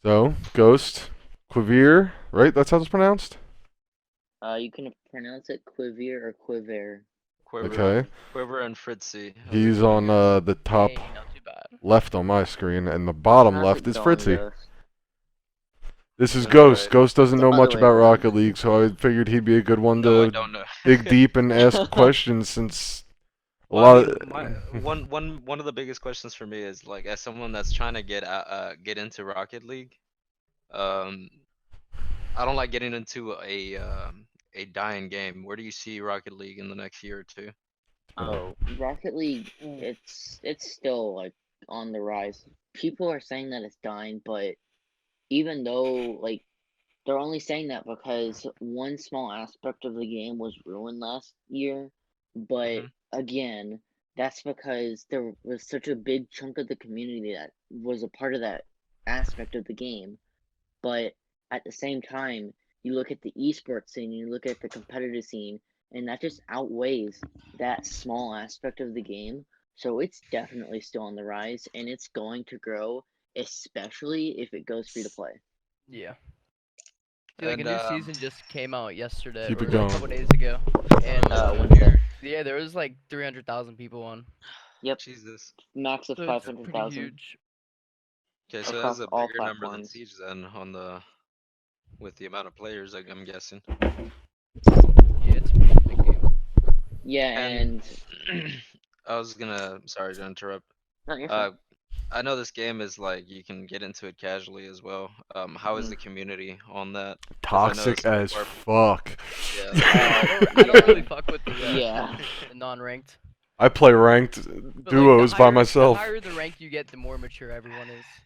So, Ghost, Quiveer, right? That's how it's pronounced? You can pronounce it Quiveer or Quiver. Okay. Quiver and Fritzy. How's it He's going, on guys? the top Hey, not too bad. left on my screen, and the bottom How's left it is going, Fritzy. Ghost? This is Doing Ghost. alright. Ghost doesn't The know other much way about around. Rocket League, so I figured he'd be a good one No, I to don't know. dig deep and ask questions since a Well, I lot mean, of. my one of the biggest questions for me is like, as someone that's trying to get into Rocket League, um, I don't like getting into a dying game. Where do you see Rocket League in the next year or two? Oh, Rocket League, it's still like on the rise. People are saying that it's dying, but even though like they're only saying that because one small aspect of the game was ruined last year, but Hmm. again, that's because there was such a big chunk of the community that was a part of that aspect of the game. But at the same time, you look at the esports scene, you look at the competitive scene, and that just outweighs that small aspect of the game. So it's definitely still on the rise, and it's going to grow, especially if it goes free to play. Yeah. See, like a And new season just came out yesterday Keep or it like a going. couple days ago, and Wednesday. yeah, there was like 300,000 people on, Yep, Jesus. max of so five it's hundred pretty thousand huge. Okay, so that's across a all bigger number than platforms. Siege then on the with the amount of players, like, I'm guessing. Yeah, it's a pretty big game. Yeah, And and I was gonna, sorry to interrupt. no, you're fine. Uh, I know this game is like you can get into it casually as well. How is Mm. the community on that? Because I know Toxic some as people are, fuck. yeah. I don't really Yeah, fuck with yeah. the non-ranked, I play ranked but like duos by the myself. higher the rank you get, the more mature everyone is.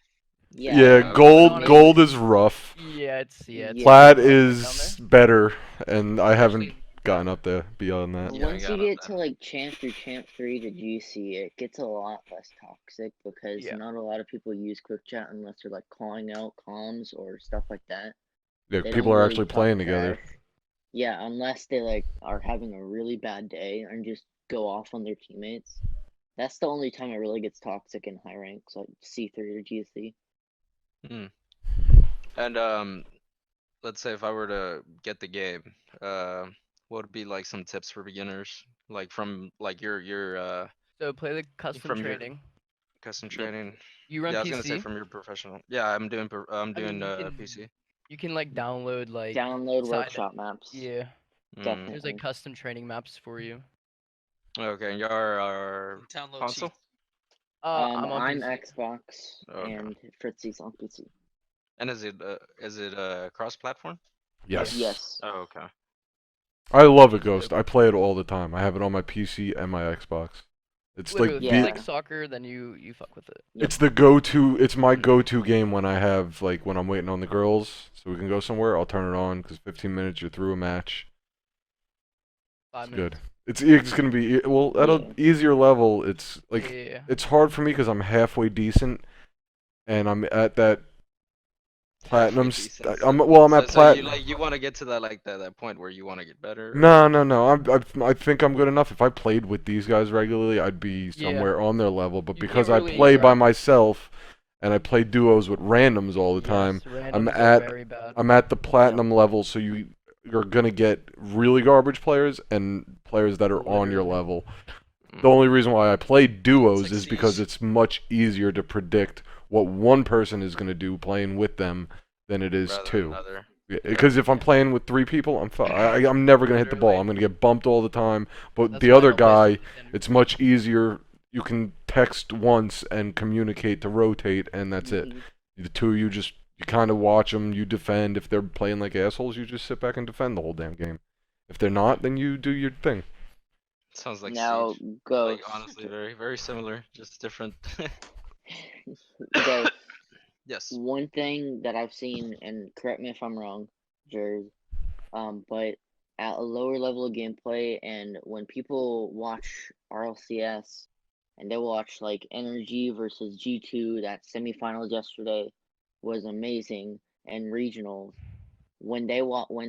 Yeah, Yeah, and Okay. But gold honestly, gold is rough. yeah, it's yeah. pretty Plat toxic down there, is better, and I haven't especially gotten up there beyond that. You haven't Once you got up get to there. like champ through champ 3 to GC, it gets a lot less toxic because yeah. not a lot of people use quick chat unless they're like calling out comms or stuff like that. Yeah, They people don't are really actually talk playing together. trash. Yeah, unless they like are having a really bad day and just go off on their teammates. That's the only time it really gets toxic in high ranks, like C3 or GC. Hmm. And let's say if I were to get the game, what would be like some tips for beginners? Like from like your So play the custom from your training. custom Yep. training. You run Yeah, I was gonna say PC. from your professional. Yeah, I'm I mean, doing PC. you can like download like Download side. workshop maps, Yeah, Mm. there's like definitely. custom training maps for you. Okay, and you are Download console? cheat. I'm on I'm PC. Xbox Okay. and Fritzy's on PC. And is it cross-platform? Yes. Yes. Yes. Oh, okay. I love it, It's Ghost. dope. I play it all the time. I have it on my PC and my Xbox. It's like Literally, if you the like Yeah. soccer, then you fuck with it. Yep. it's the go-to. It's my go-to game when I have like when I'm waiting on the girls so we can go somewhere. I'll turn it on because 15 minutes you're through a match. It's 5 minutes. good. It's gonna be well at a Yeah. easier level. It's Yeah, like yeah, yeah. it's hard for me because I'm halfway decent and I'm at that Halfway platinum. decent. I'm So at so you plat. like you want to get to that point where you want to get better, No, or no, no. I think I'm good enough. If I played with these guys regularly, I'd be Yeah. somewhere on their level. But You can't because I really. play by myself and I play duos with randoms all the time, Yes, I'm randoms are at very bad. I'm at the platinum level. So you're gonna get really garbage players and players that are on your Literally. level. The Mm, only reason why I play It's duos like is because Siege. it's much easier to predict what one person is gonna do playing with them than it is rather than two. another? Because if I'm Yeah. playing with three people, I'm never gonna hit the ball. Literally. I'm gonna get bumped all the time. But That's the why I other don't play guy, Solo it's much easier. You can text once and communicate to rotate, and that's it. Mhm. The two of you just you kind of watch them. You defend. If they're playing like assholes, you just sit back and defend the whole damn game. If they're not, then you do your thing. Sounds like Now, Siege. Like Ghost. honestly, very very similar, just different. Ghost. Yes. One thing that I've seen, and correct me if I'm wrong, Jared, but at a lower level of gameplay, and when people watch RLCS, and they watch like Energy versus G2, that semifinals yesterday was amazing, and regionals. When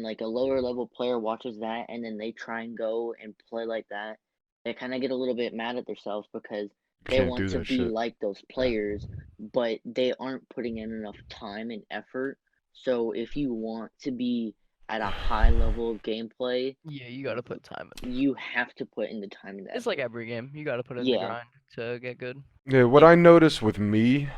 like a lower level player watches that, and then they try and go and play like that, they kind of get a little bit mad at themselves because They Can't want do to that be shit. like those players, but they aren't putting in enough time and effort. So if you want to be at a high level of gameplay, Yeah, you gotta put time in. you have to put in the time and the It's like effort. every game. You gotta put in the Yeah. grind to get good. Yeah, what I notice with me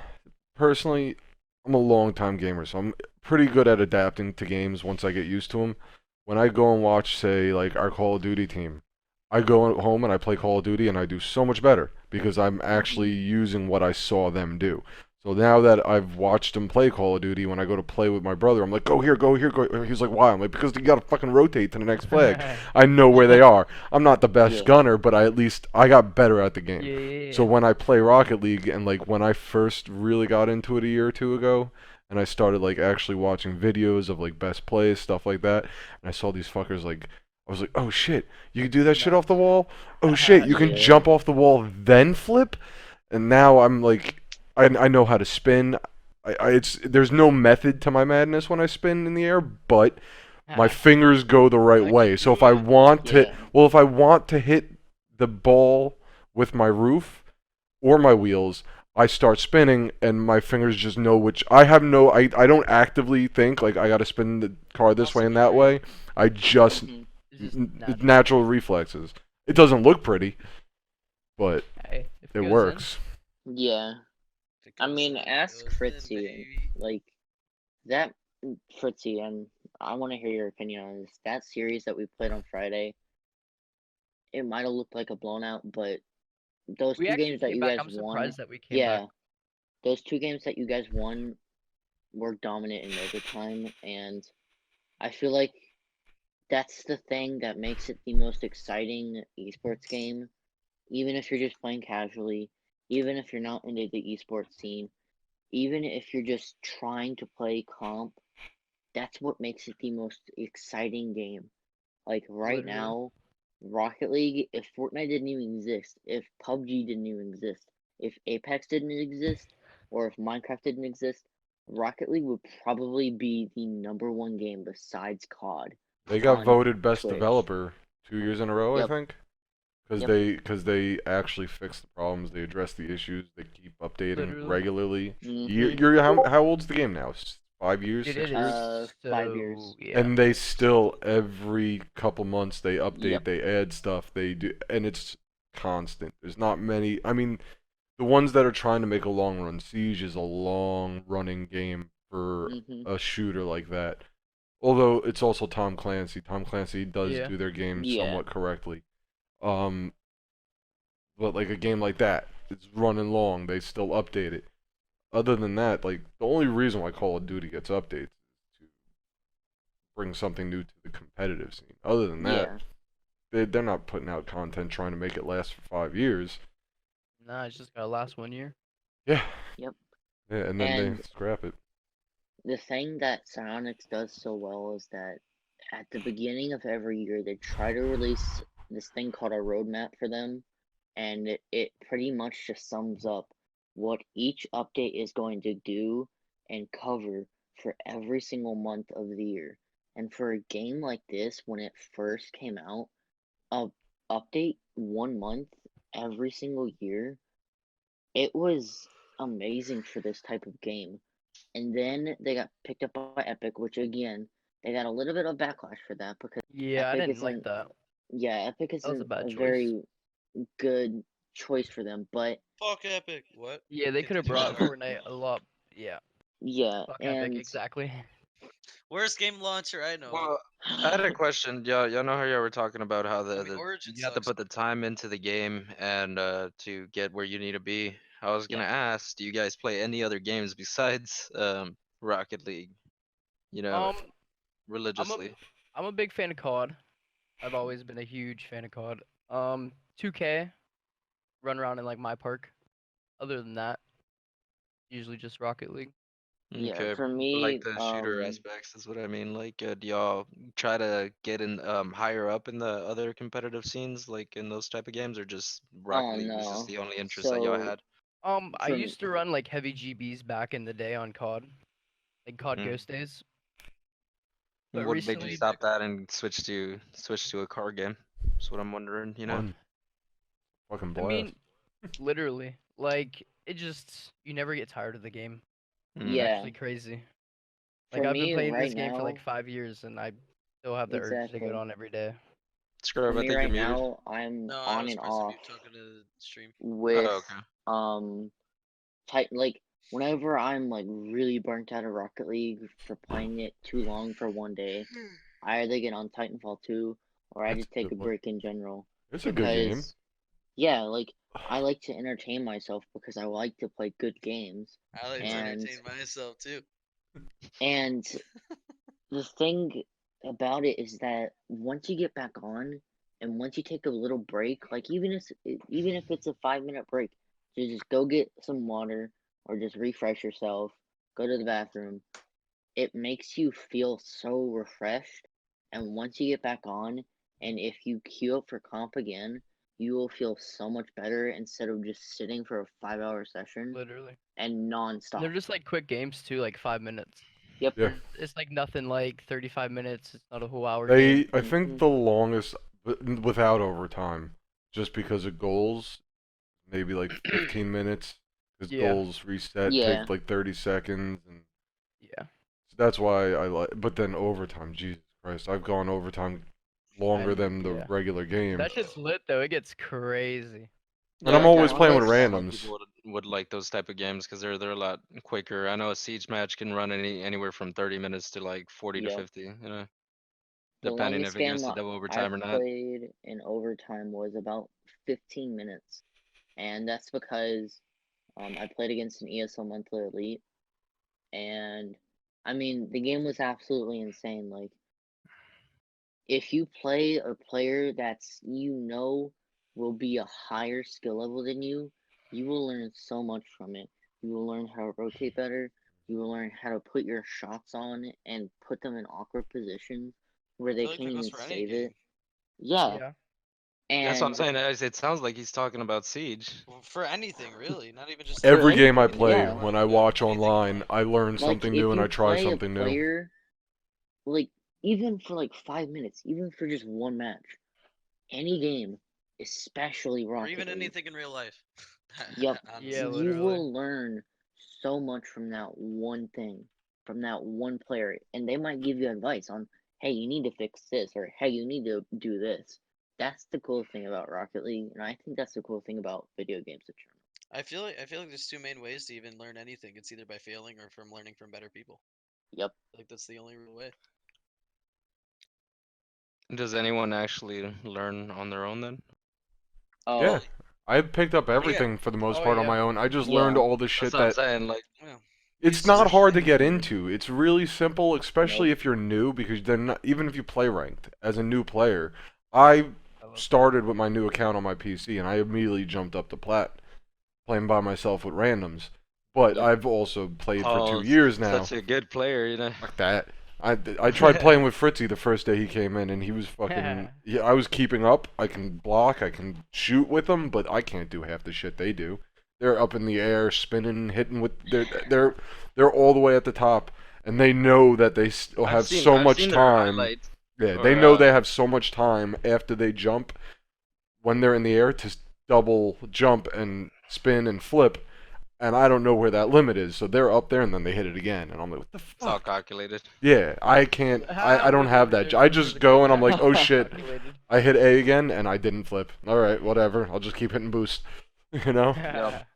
personally, I'm a long time gamer, so I'm pretty good at adapting to games once I get used to them. When I go and watch, say, like our Call of Duty team, I go home and I play Call of Duty and I do so much better because I'm actually using what I saw them do. So now that I've watched them play Call of Duty, when I go to play with my brother, I'm like, go here, go here, go. He's like, why? I'm like, because you gotta fucking rotate to the next flag. I know where they are. I'm not the best Yeah. gunner, but I at least I got better at the game. Yeah. So when I play Rocket League and like when I first really got into it a year or two ago, and I started like actually watching videos of like best plays, stuff like that, and I saw these fuckers like I was like, oh shit, you can do that shit off the wall? Oh shit, you can Yeah. jump off the wall then flip? And now I'm like, I know how to spin. There's no method to my madness when I spin in the air, but my fingers go the right I can way. So do if I it. want to, Yeah. well, if I want to hit the ball with my roof or my wheels, I start spinning and my fingers just know which. I don't actively think like I got to spin the car this way and that way. I just Mhm. It's just natural. natural reflexes. It doesn't look pretty, but Hey, if it it goes works. Yeah. It I goes mean, in, it ask goes in, Fritzy. baby. Like that Fritzy, and I want to hear your opinion on this. That series that we played on Friday, it might have looked like a blown out, but those We two actually games that came you back. guys I'm won, surprised that we came yeah, back. those 2 games that you guys won were dominant in overtime, and I feel like that's the thing that makes it the most exciting esports game. Even if you're just playing casually, even if you're not into the esports scene, even if you're just trying to play comp, that's what makes it the most exciting game. Like right Literally. now, Rocket League, if Fortnite didn't even exist, if PUBG didn't even exist, if Apex didn't exist, or if Minecraft didn't exist, Rocket League would probably be the #1 game besides COD They got on voted best Twitch. developer 2 years in a row, I Yep. think. Because Yep. they actually fix the problems, they address the issues, they keep updating Literally. regularly. Mhm. You're how old's the game now? 5 years, It 6 years? is 5 years. so yeah. And they still every couple months they update, Yep. they add stuff, they do, and it's constant. There's not many. I mean, the ones that are trying to make a long run, Siege is a long running game for Mhm. a shooter like that. Although it's also Tom Clancy. Tom Clancy does Yeah. do their games Yeah. somewhat correctly. But like a game like that, it's running long. They still update it. Other than that, like the only reason why Call of Duty gets updates is to bring something new to the competitive scene. Other than that, Yeah. they're not putting out content trying to make it last for 5 years. Nah, it's just gotta last 1 year. Yeah. Yep. Yeah, and then they And scrap it. the thing that Psyonix does so well is that at the beginning of every year, they try to release this thing called a roadmap for them, and it pretty much just sums up what each update is going to do and cover for every single month of the year. And for a game like this, when it first came out, a update 1 month every single year, it was amazing for this type of game. And then they got picked up by Epic, which again, they got a little bit of backlash for that because Yeah, I Epic didn't like isn't, that. yeah, Epic That was a isn't bad a choice. very good choice for them. But Fuck Epic. What? Yeah, they could have Continue, brought sorry. Fortnite a lot. Yeah, yeah, fuck Epic, and exactly. Worst game launcher I know. Well, I had a question. Y'all know how y'all were talking about how I mean, Origin you have to sucks. put the time into the game and to get where you need to be. I was gonna ask, do you guys play any other games besides Rocket League? You know, I'm a religiously. I'm a big fan of COD. I've always been a huge fan of COD. 2K, run around in like my park. Other than that, usually just Rocket League. yeah, Okay, for but like me, the shooter aspects is what I mean. Like, do y'all try to get in higher up in the other competitive scenes, like in those type of games, or just oh Rocket League was just no, the only interest that y'all so had? I for used to run like heavy GBs back in the day on COD, like COD Mm. Ghost days. But What made you recently, stop that and switch to a car game? That's what I'm wondering. You know. Fun. Fucking I blast. mean, literally, Like it just you never get tired of the game. It's Mm. Yeah. actually crazy. Like For I've been me playing right this game for like now, 5 years and I still have the urge to get exactly. on every day. For Scrub, I me think you're right muted. now, I'm No, I on was and pressing off mute talking to the stream. with Oh, okay. like whenever I'm like really burnt out of Rocket League for playing it too long for one day, I either get on Titanfall 2 or I That's just a take a good one. break in general. It's a good game. Because yeah, like I like to entertain myself because I like to play good games. I like to And entertain myself too. and the thing about it is that once you get back on and once you take a little break, like even if it's a 5 minute break, you just go get some water or just refresh yourself, go to the bathroom. It makes you feel so refreshed. And once you get back on, and if you queue up for comp again, you will feel so much better instead of just sitting for a 5 hour session Literally. and And non-stop. they're just like quick games too, like 5 minutes. Yep. Yeah. It's like nothing like 35 minutes. It's not a whole hour They, game. I think Mhm. the longest without overtime, just because of goals, maybe like 15 minutes, because Yeah. goals reset Yeah. take like 30 seconds, and Yeah. so that's why I like. But then overtime, Jesus Christ, I've gone overtime longer than the Yeah. regular game, That shit's lit though. It gets crazy. and I'm Yeah, I always can playing with longest- understand why randoms. people would like those type of games because they're a lot quicker. I know a siege match can run anywhere from 30 minutes to like 40 to Yep. 50, you know, The depending longest if it game goes to double I've overtime or not. played in overtime was about 15 minutes. And that's because I played against an ESL monthly elite. And I mean, the game was absolutely insane. Like, if you play a player that's will be a higher skill level than you will learn so much from it. You will learn how to rotate better. You will learn how to put your shots on and put them in awkward positions where I they feel like can't that goes even for any save game. it. Yeah, Yeah. That's what I'm and saying. It sounds like he's talking about Siege. Well, for anything, really. Not even just For Every like game I anything, play, yeah. when I watch anything you online, play. I learn Like something if new and I you try play a something new. player, like even for like 5 minutes, even for just one match, any game, especially Or Rocket even League. anything in real life. Yep, Yeah, Honestly. you literally. will learn so much from that one thing, from that one player, and they might give you advice on, hey, you need to fix this, or hey, you need to do this. That's the cool thing about Rocket League, and I think that's the cool thing about video games in general. I feel like there's two main ways to even learn anything. It's either by failing or from learning from better people. Yep. Like that's the only real way. Does anyone actually learn on their own then? Yeah, Oh, I picked up Yeah. everything for the most Oh part on yeah. my own. I just Yeah. learned all the That's shit what I'm that saying. Like, Well, it's just not hard to learn. get into. It's really simple, especially Nope. if you're new, because then even if you play ranked as a new player, I I love started with my new account on my PC and I immediately jumped up to plat, playing by myself with randoms. But Yep. I've also played for 2 oh, years now. such a good player, you know. Fuck that. I tried playing with Fritzy the first day he came in, and he was fucking. Yeah, I was keeping up. I can block, I can shoot with them, but I can't do half the shit they do. They're up in the air, spinning, hitting with. They're all the way at the top, and they know that they still have so I've much seen their time. highlights. Yeah, they Or know they have so much time after they jump, when they're in the air, to double jump and spin and flip, and I don't know where that limit is. So they're up there, and then they hit it again, and I'm like, what the it's all fuck? calculated. Yeah, I can't. I don't have that. I just go and I'm like, oh shit, I hit A again and I didn't flip. All right, whatever. I'll just keep hitting boost. You know? Yep.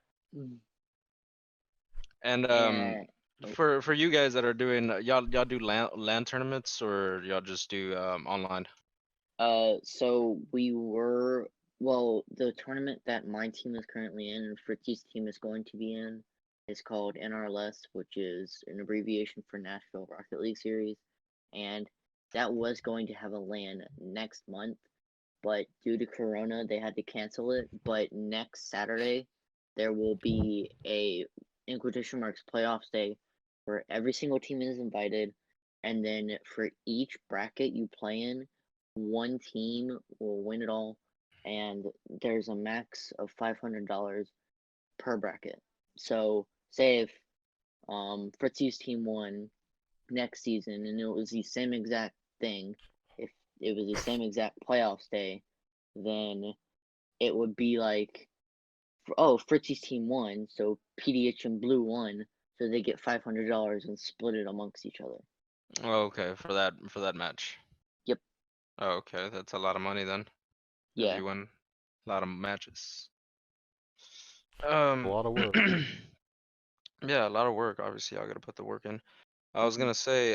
And for you guys that are doing y'all do LAN tournaments or y'all just do online? So the tournament that my team is currently in and Fritzy's team is going to be in is called NRLS, which is an abbreviation for Nashville Rocket League Series, and that was going to have a LAN next month, but due to Corona, they had to cancel it. But next Saturday, there will be a, in quotation marks, playoffs day where every single team is invited, and then for each bracket you play in, one team will win it all, and there's a max of $500 per bracket. So, say if Fritzy's team won next season and it was the same exact thing, if it was the same exact playoffs day, then it would be like Fritzy's team won, so PDHM Blue won, so they get $500 and split it amongst each other. Oh, okay, for that match. Yep. Oh, okay, that's a lot of money then. If Yeah. you win a lot of matches. A lot of work. Yeah, a lot of work. Obviously, y'all gotta put the work in. I was Mhm. gonna say,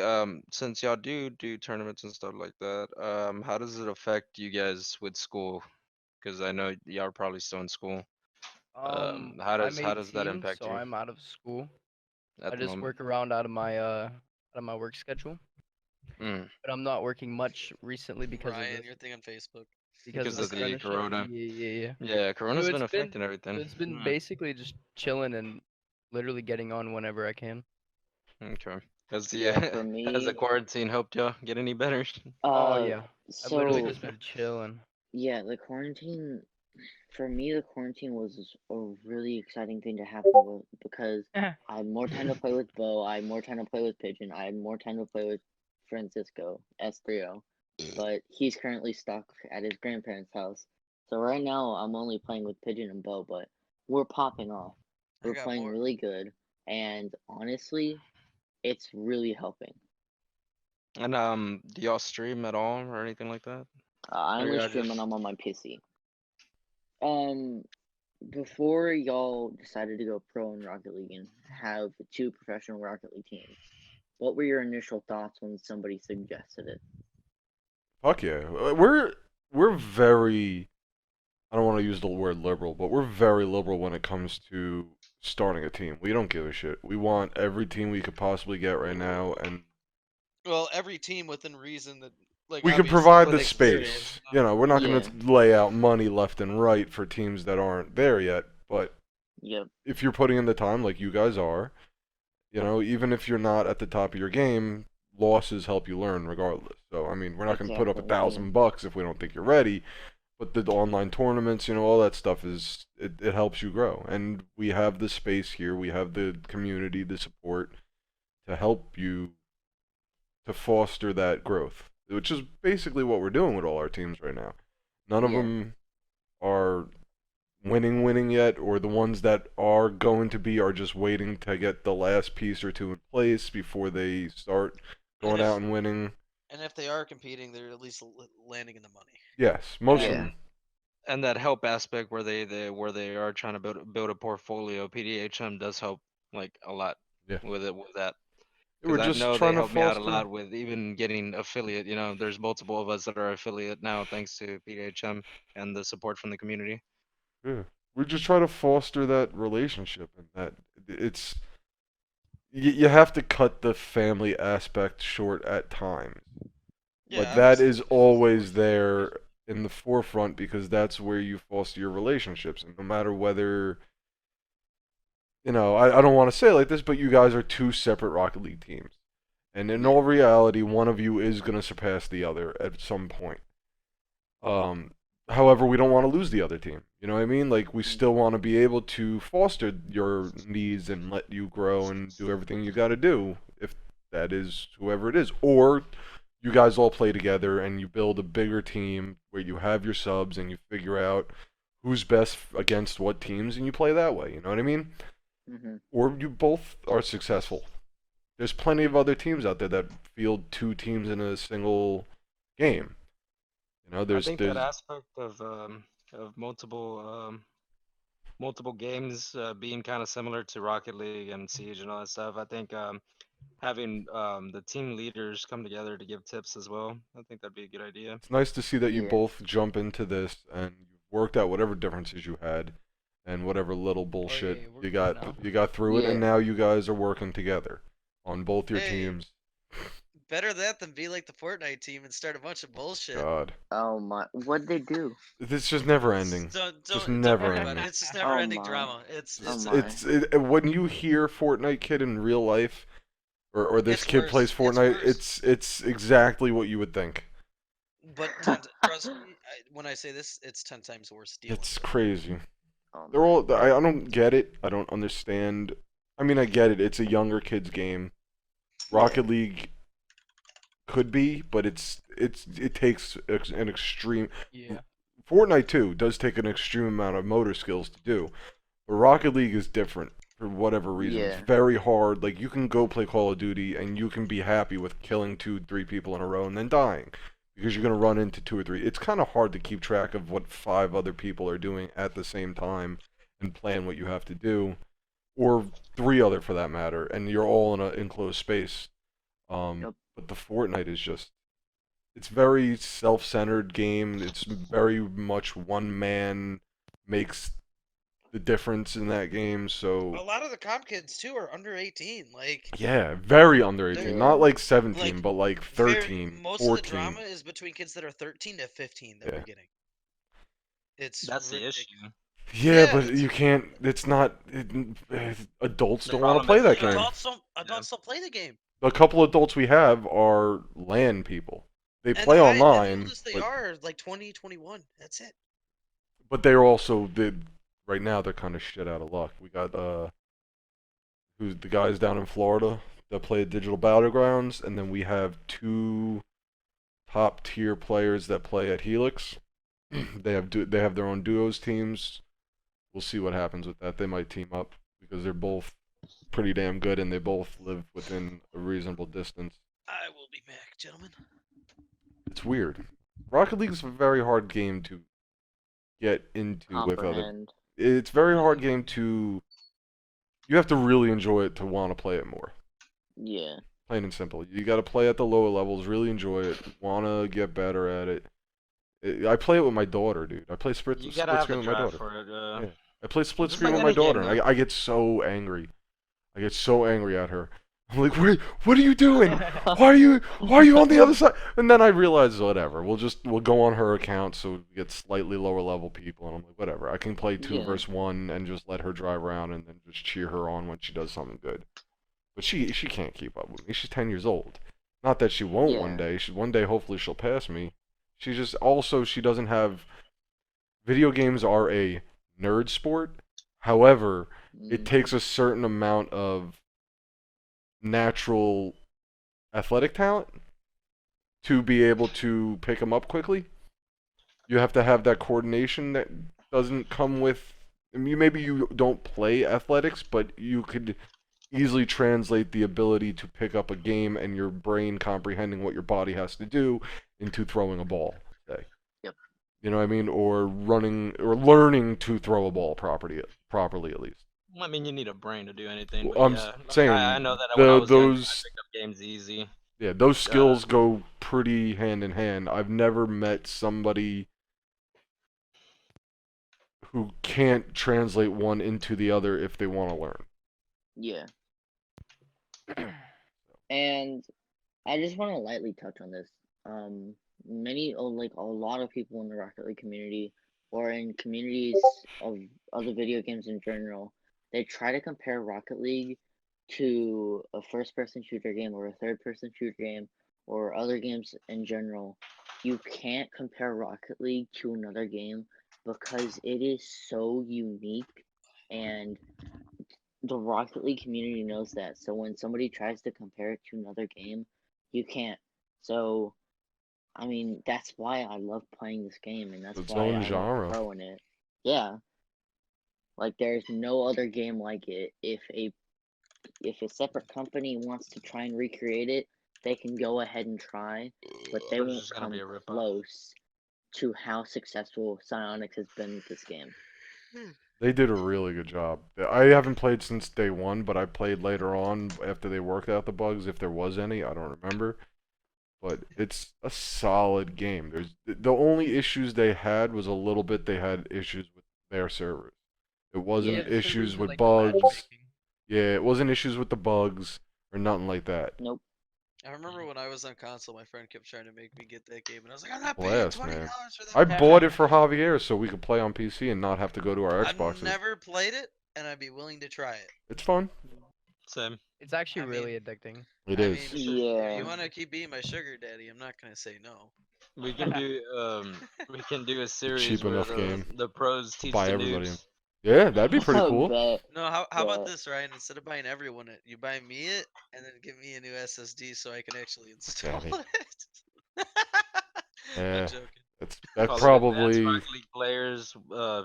since y'all do tournaments and stuff like that, how does it affect you guys with school? Because I know y'all are probably still in school. How I'm does that 18, impact so you I'm out of school. I at the just moment? work around out of my work schedule. Mm, But I'm not working much recently because of Ryan, this your thing on Facebook. because of because the of the apprenticeship. corona. Yeah. Yeah, So corona's been affecting everything. it's been Mm. basically just chilling and literally getting on whenever I can. Okay. Has the Yeah, for has the me, quarantine helped y'all get any better? Oh uh, yeah. I've literally so just been chilling. yeah, the quarantine. For me, the quarantine was a really exciting thing to happen because I had more time to play with Bo, I had more time to play with Pigeon, I had more time to play with Francisco S3O, but he's currently stuck at his grandparents' house. So right now, I'm only playing with Pigeon and Bo, but we're popping off. I We're got playing more. really good, and honestly, it's really helping. And do y'all stream at all or anything like that? I Or only y'all stream when just I'm on my PC. Um, Before y'all decided to go pro in Rocket League and have two professional Rocket League teams, what were your initial thoughts when somebody suggested it? Fuck yeah. We're very, I don't want to use the word liberal, but we're very liberal when it comes to starting a team. We don't give a shit. We want every team we could possibly get right now, and Well, every team within reason that, like, we can obviously provide with the experience. space. You know, we're not going Yeah. to lay out money left and right for teams that aren't there yet, but Yep. if you're putting in the time like you guys are, you know, even if you're not at the top of your game, losses help you learn regardless. So, I mean, we're not going to put up Exactly. $1,000 if we don't think you're ready. But the online tournaments, you know, all that stuff it helps you grow. And we have the space here, we have the community, the support to help you to foster that growth, which is basically what we're doing with all our teams right now. None of Yeah. them are winning yet, or the ones that are going to be are just waiting to get the last piece or two in place before they start And going if out and winning. and if they are competing, they're at least landing in the money. Yes, most of Yeah. them. and that help aspect where they are trying to build a portfolio. PDHM does help like a lot Yeah. with that. We're Because I just know they trying to helped me out a foster. lot with even getting affiliate. You know, there's multiple of us that are affiliate now thanks to PDHM and the support from the community. Yeah. We just try to foster that relationship, and that it's you have to cut the family aspect short at times. Yeah, But that obviously. is always there in the forefront because that's where you foster your relationships. And no matter whether, you know, I don't want to say it like this, but you guys are two separate Rocket League teams. And in Yeah. all reality, one of you is going to surpass the other at some point. However, we don't want to lose the other team. You know what I mean? Like, we still want to be able to foster your needs and let you grow and do everything you got to do if that is whoever it is. Or you guys all play together and you build a bigger team where you have your subs and you figure out who's best against what teams and you play that way. You know what I mean? Hmm. Or you both are successful. There's plenty of other teams out there that field two teams in a single game. You know, I there's think that aspect of multiple games being kind of similar to Rocket League and Siege and all that stuff. I think having the team leaders come together to give tips as well. I think that'd be a good idea. it's nice to see that you Yeah. both jump into this and you've worked out whatever differences you had and whatever little bullshit yeah, we're you good got now. you got through it, Yeah. and now you guys are working together on both your Hey. teams. Better that than be like the Fortnite team and start a bunch of bullshit. God, Oh my! What'd they do? it's just never ending. Don't never worry about ending. it. It's just never ending my. drama. It's Oh it's my. When you hear Fortnite Kid in real life, or this It's kid worse. plays It's Fortnite, worse. it's exactly what you would think. But trust me, when I say this, it's 10 times worse dealing It's with. crazy. Oh They're my. all. I don't get it. I don't understand. I mean, I get it. It's a younger kid's game. Rocket League could be, but it takes an extreme. Yeah. Fortnite too does take an extreme amount of motor skills to do, But Rocket League is different for whatever reason. It's Yeah. very hard. Like you can go play Call of Duty and you can be happy with killing 2, 3 people in a row and then dying because you're gonna run into 2 or 3. It's kind of hard to keep track of what 5 other people are doing at the same time and plan what you have to do, or 3 other for that matter, and you're all in an enclosed space. Yep. But the Fortnite is just, it's very self-centered game. It's very much one man makes the difference in that game. A So lot of the comp kids too are under 18. Like, yeah, very under 18. They're- Not like 17, like, but like very- 13, most 14. of the drama is between kids that are 13 to 15 that Yeah. we're getting. It's That's the ridiculous. issue. Yeah, Yeah, but it's- you can't. It's not. Adults The don't want to problem play is that that game. Adults don't play the game. The couple adults we have are LAN people. They And play the high- and online, the oldest they are like 20, 21. That's it. but they're also right now they're kind of shit out of luck. We got who's the guys down in Florida that play at Digital Battlegrounds, and then we have 2 top tier players that play at Helix. They have their own duos teams. We'll see what happens with that. They might team up because they're both pretty damn good and they both live within a reasonable distance. I will be back, gentlemen. It's weird. Rocket League is a very hard game to get into with other. Comprehend. It's a very hard game to. You have to really enjoy it to want to play it more. Yeah. Plain and simple. You got to play at the lower levels, really enjoy it, want to get better at it. I play it with my daughter, dude. I play split You gotta screen have the with my drive daughter. for it. Yeah. I play split Just screen like with my any game, daughter, and man. I get so angry. I get so angry at her. I'm like, what are you doing? Why are you on the other side? And then I realize, whatever. We'll go on her account, so we get slightly lower level people, and I'm like, whatever. I can play 2 Yeah. versus 1 and just let her drive around and then just cheer her on when she does something good. But she can't keep up with me. She's 10 years old. Not that she won't one Yeah. day. One day hopefully she'll pass me. She just also she doesn't have. Video games are a nerd sport. However, it Mm. takes a certain amount of natural athletic talent to be able to pick them up quickly. You have to have that coordination that doesn't come with. I mean, maybe you don't play athletics, but you could easily translate the ability to pick up a game and your brain comprehending what your body has to do into throwing a ball. Say. Yep. You know what I mean? Or running or learning to throw a ball properly at least. Well, I mean, you need a brain to do anything. Well, But I'm yeah, like, saying I know that when I was younger, I picked up games easy. Yeah, those skills go pretty hand in hand. I've never met somebody who can't translate one into the other if they want to learn. Yeah. And I just want to lightly touch on this. Like a lot of people in the Rocket League community or in communities of other video games in general, they try to compare Rocket League to a first-person shooter game or a third-person shooter game or other games in general. You can't compare Rocket League to another game because it is so unique, and the Rocket League community knows that. So when somebody tries to compare it to another game, you can't. So, I mean, that's why I love playing this game, and that's Its why own I genre. love pro in it. Yeah, like there's no other game like it. If a separate company wants to try and recreate it, they can go ahead and try, but they It's won't just gonna come be a rip-off. close to how successful Psyonix has been with this game. They did a really good job. I haven't played since day one, but I played later on after they worked out the bugs, if there was any. I don't remember. But it's a solid game. The only issues they had was a little bit they had issues with their servers. It wasn't Yeah, the issues servers are, with like, bugs. matchmaking. Yeah, it wasn't issues with the bugs or nothing like that. Nope. I remember when I was on console, my friend kept trying to make me get that game, and I was like, I'm not paying Blast, $20 man. for that. I bought it for Javier so we could play on PC and not have to go to our I've Xboxes. never played it, and I'd be willing to try it. It's fun. Same. It's actually I really addicting. It I is. mean, Yeah. if you want to keep being my sugar daddy, I'm not gonna say no. We can do a series cheap where enough the, game. the pros teach Buy the everybody. noobs. Yeah, that'd be pretty cool. Bet. No, how about But- this, Ryan? Instead of buying everyone it, you buy me it, and then give me a new SSD so I can actually install Daddy. it. Yeah. I'm joking. That's That Call it advanced probably Rocket League players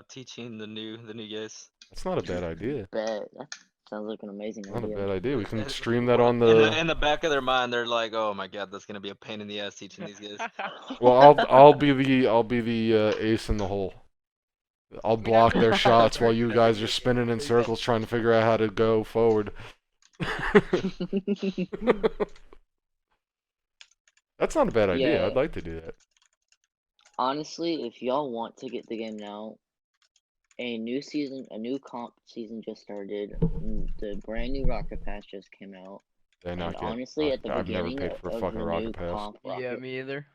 teaching the new guys. that's not a bad idea. Bet that sounds like an amazing Not a idea. bad idea. We can And stream that on in the. the back of their mind, they're like, "Oh my god, that's gonna be a pain in the ass teaching these guys." Well, I'll be the ace in the hole. I'll We have block their to- shots while you guys are spinning in circles trying to figure out how to go forward. That's not a bad idea. Yeah. I'd like to do that. Honestly, if y'all want to get the game now, a new season, a new comp season just started. The brand new Rocket Pass just came out. They're And not getting. honestly, at the I've never beginning paid for a of fucking the new Rocket Pass. comp, Yeah, Rocket, me either.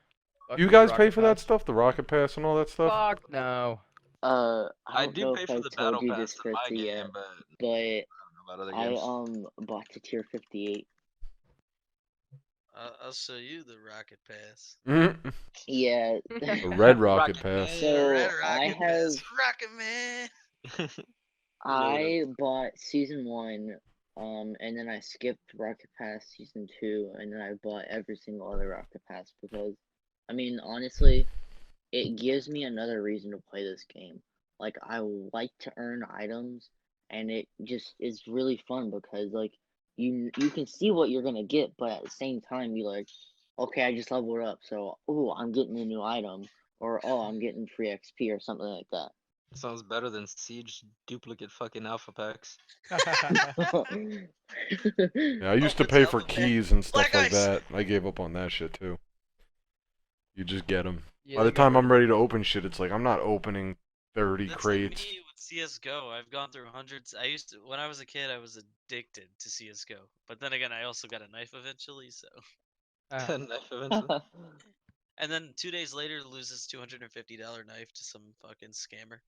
Fuck You the guys pay Rocket for that Pass. stuff, the Rocket Pass and all that stuff? Fuck no. I I don't do know pay if for I the told battle you pass this, in my Fritzy, game, yet, but but I don't know about other I games. bought to tier 58. I'll show you the Rocket Pass. Mhm. Yeah. The Red Rocket Rocket Pass. Man. So Red I Rocket have Pass. Rocket Man. I bought season 1, and then I skipped Rocket Pass season 2, and then I bought every single other Rocket Pass because, I mean, honestly, it gives me another reason to play this game. Like, I like to earn items, and it just is really fun because, like, you can see what you're gonna get, but at the same time, you like, okay, I just leveled up, so, oh, I'm getting a new item, or, oh, I'm getting free XP or something like that. Sounds better than Siege duplicate fucking alpha packs. Yeah, I used to What's pay for Alpha Pack? keys and stuff Black like Ice. that. I gave up on that shit too. You just get them. Yeah, By they the go time right I'm in- ready to open shit, it's like I'm not opening 30 That's crates. like me with CS:GO. I've gone through hundreds. I used to when I was a kid. I was addicted to CS:GO. But then again, I also got a knife eventually. So, Ah, Knife eventually. and then 2 days later, loses $250 knife to some fucking scammer.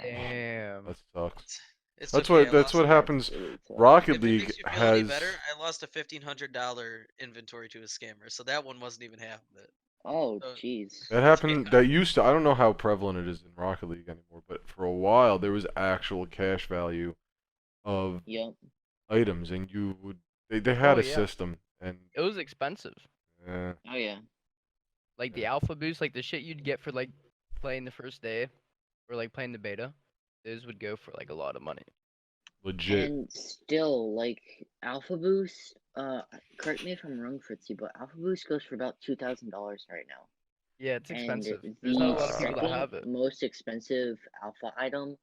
damn. That sucks. It's That's okay. what I lost. happens. Really tough. Rocket If it League makes you feel any has. better, I lost a $1,500 inventory to a scammer. So that one wasn't even half of it. Oh, So- jeez. That happened. That used to. I don't know how prevalent it is in Rocket League anymore, but for a while there was actual cash value of Yep. items, and you would. They had Oh, a yeah. system, and It was expensive. Oh, yeah. Like the Yeah. alpha boost, like the shit you'd get for like playing the first day or like playing the beta, those would go for like a lot of money. legit. And still, like, Alpha Boost, correct me if I'm wrong, Fritzy, but Alpha Boost goes for about $2,000 right now. Yeah, it's And expensive. the There's not a lot of people that second have it. most expensive Alpha item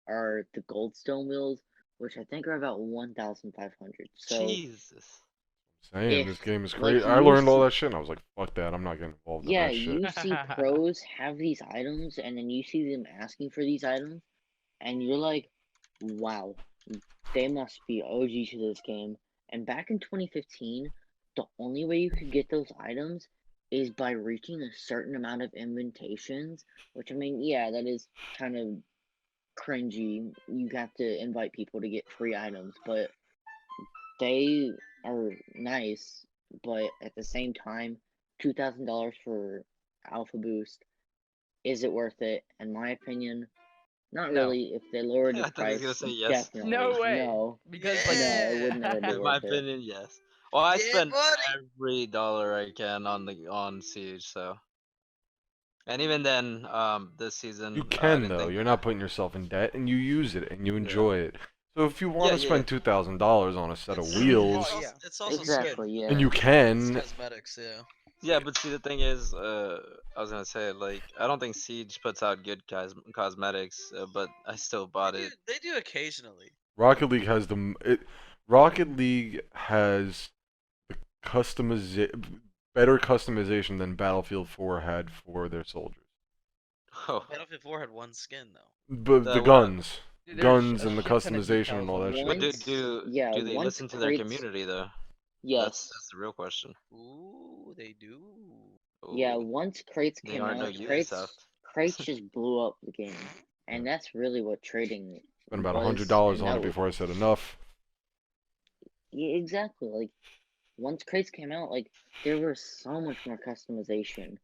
are the Goldstone wheels, which I think are about 1,500. So Jesus. Saying if, this game is like, crazy. I you learned all see- that shit, and I was like, "Fuck that! I'm not getting involved in yeah, that shit." you see pros have these items, and then you see them asking for these items, and you're like, wow, they must be OG to this game. And back in 2015, the only way you could get those items is by reaching a certain amount of invitations, which, I mean, yeah, that is kind of cringy. You have to invite people to get free items, but they are nice. But at the same time, $2,000 for Alpha Boost, is it worth it? In my opinion, not No. really. If they lowered the I thought he was price, gonna say yes. definitely. No way. No. Because No, like it would never be In my worth it. opinion, yes. Well, I Yeah, spend buddy. every dollar I can on Siege, so. And even then, this season, You I can didn't though. think. You're not putting yourself in debt, and you use it, and you enjoy it. So if you want Yeah, to yeah. spend $2,000 on a set of It's- wheels, Oh, yeah. It's also Exactly, skin. yeah. and you It's can, cosmetics, yeah. Yeah, but see, the thing is, I was gonna say, like, I don't think Siege puts out good cosmetics, but I still bought it. They do occasionally. Rocket League has Rocket League has the better customization than Battlefield 4 had for their soldiers. Oh, Battlefield 4 had one skin though. But The the what? guns, Dude, there's guns, a and the shit ton of customization and details all on that it. shit. but Once, do yeah, they once listen to their crates, community though? yes, That's the real question. Ooh, they do. yeah, Ooh, once crates they came aren't no out, Ubisoft. crates just blew up the game, and that's really what trading Spent about was. $100 And on that it was before I said enough. yeah, exactly. Like once crates came out, like there was so much more customization,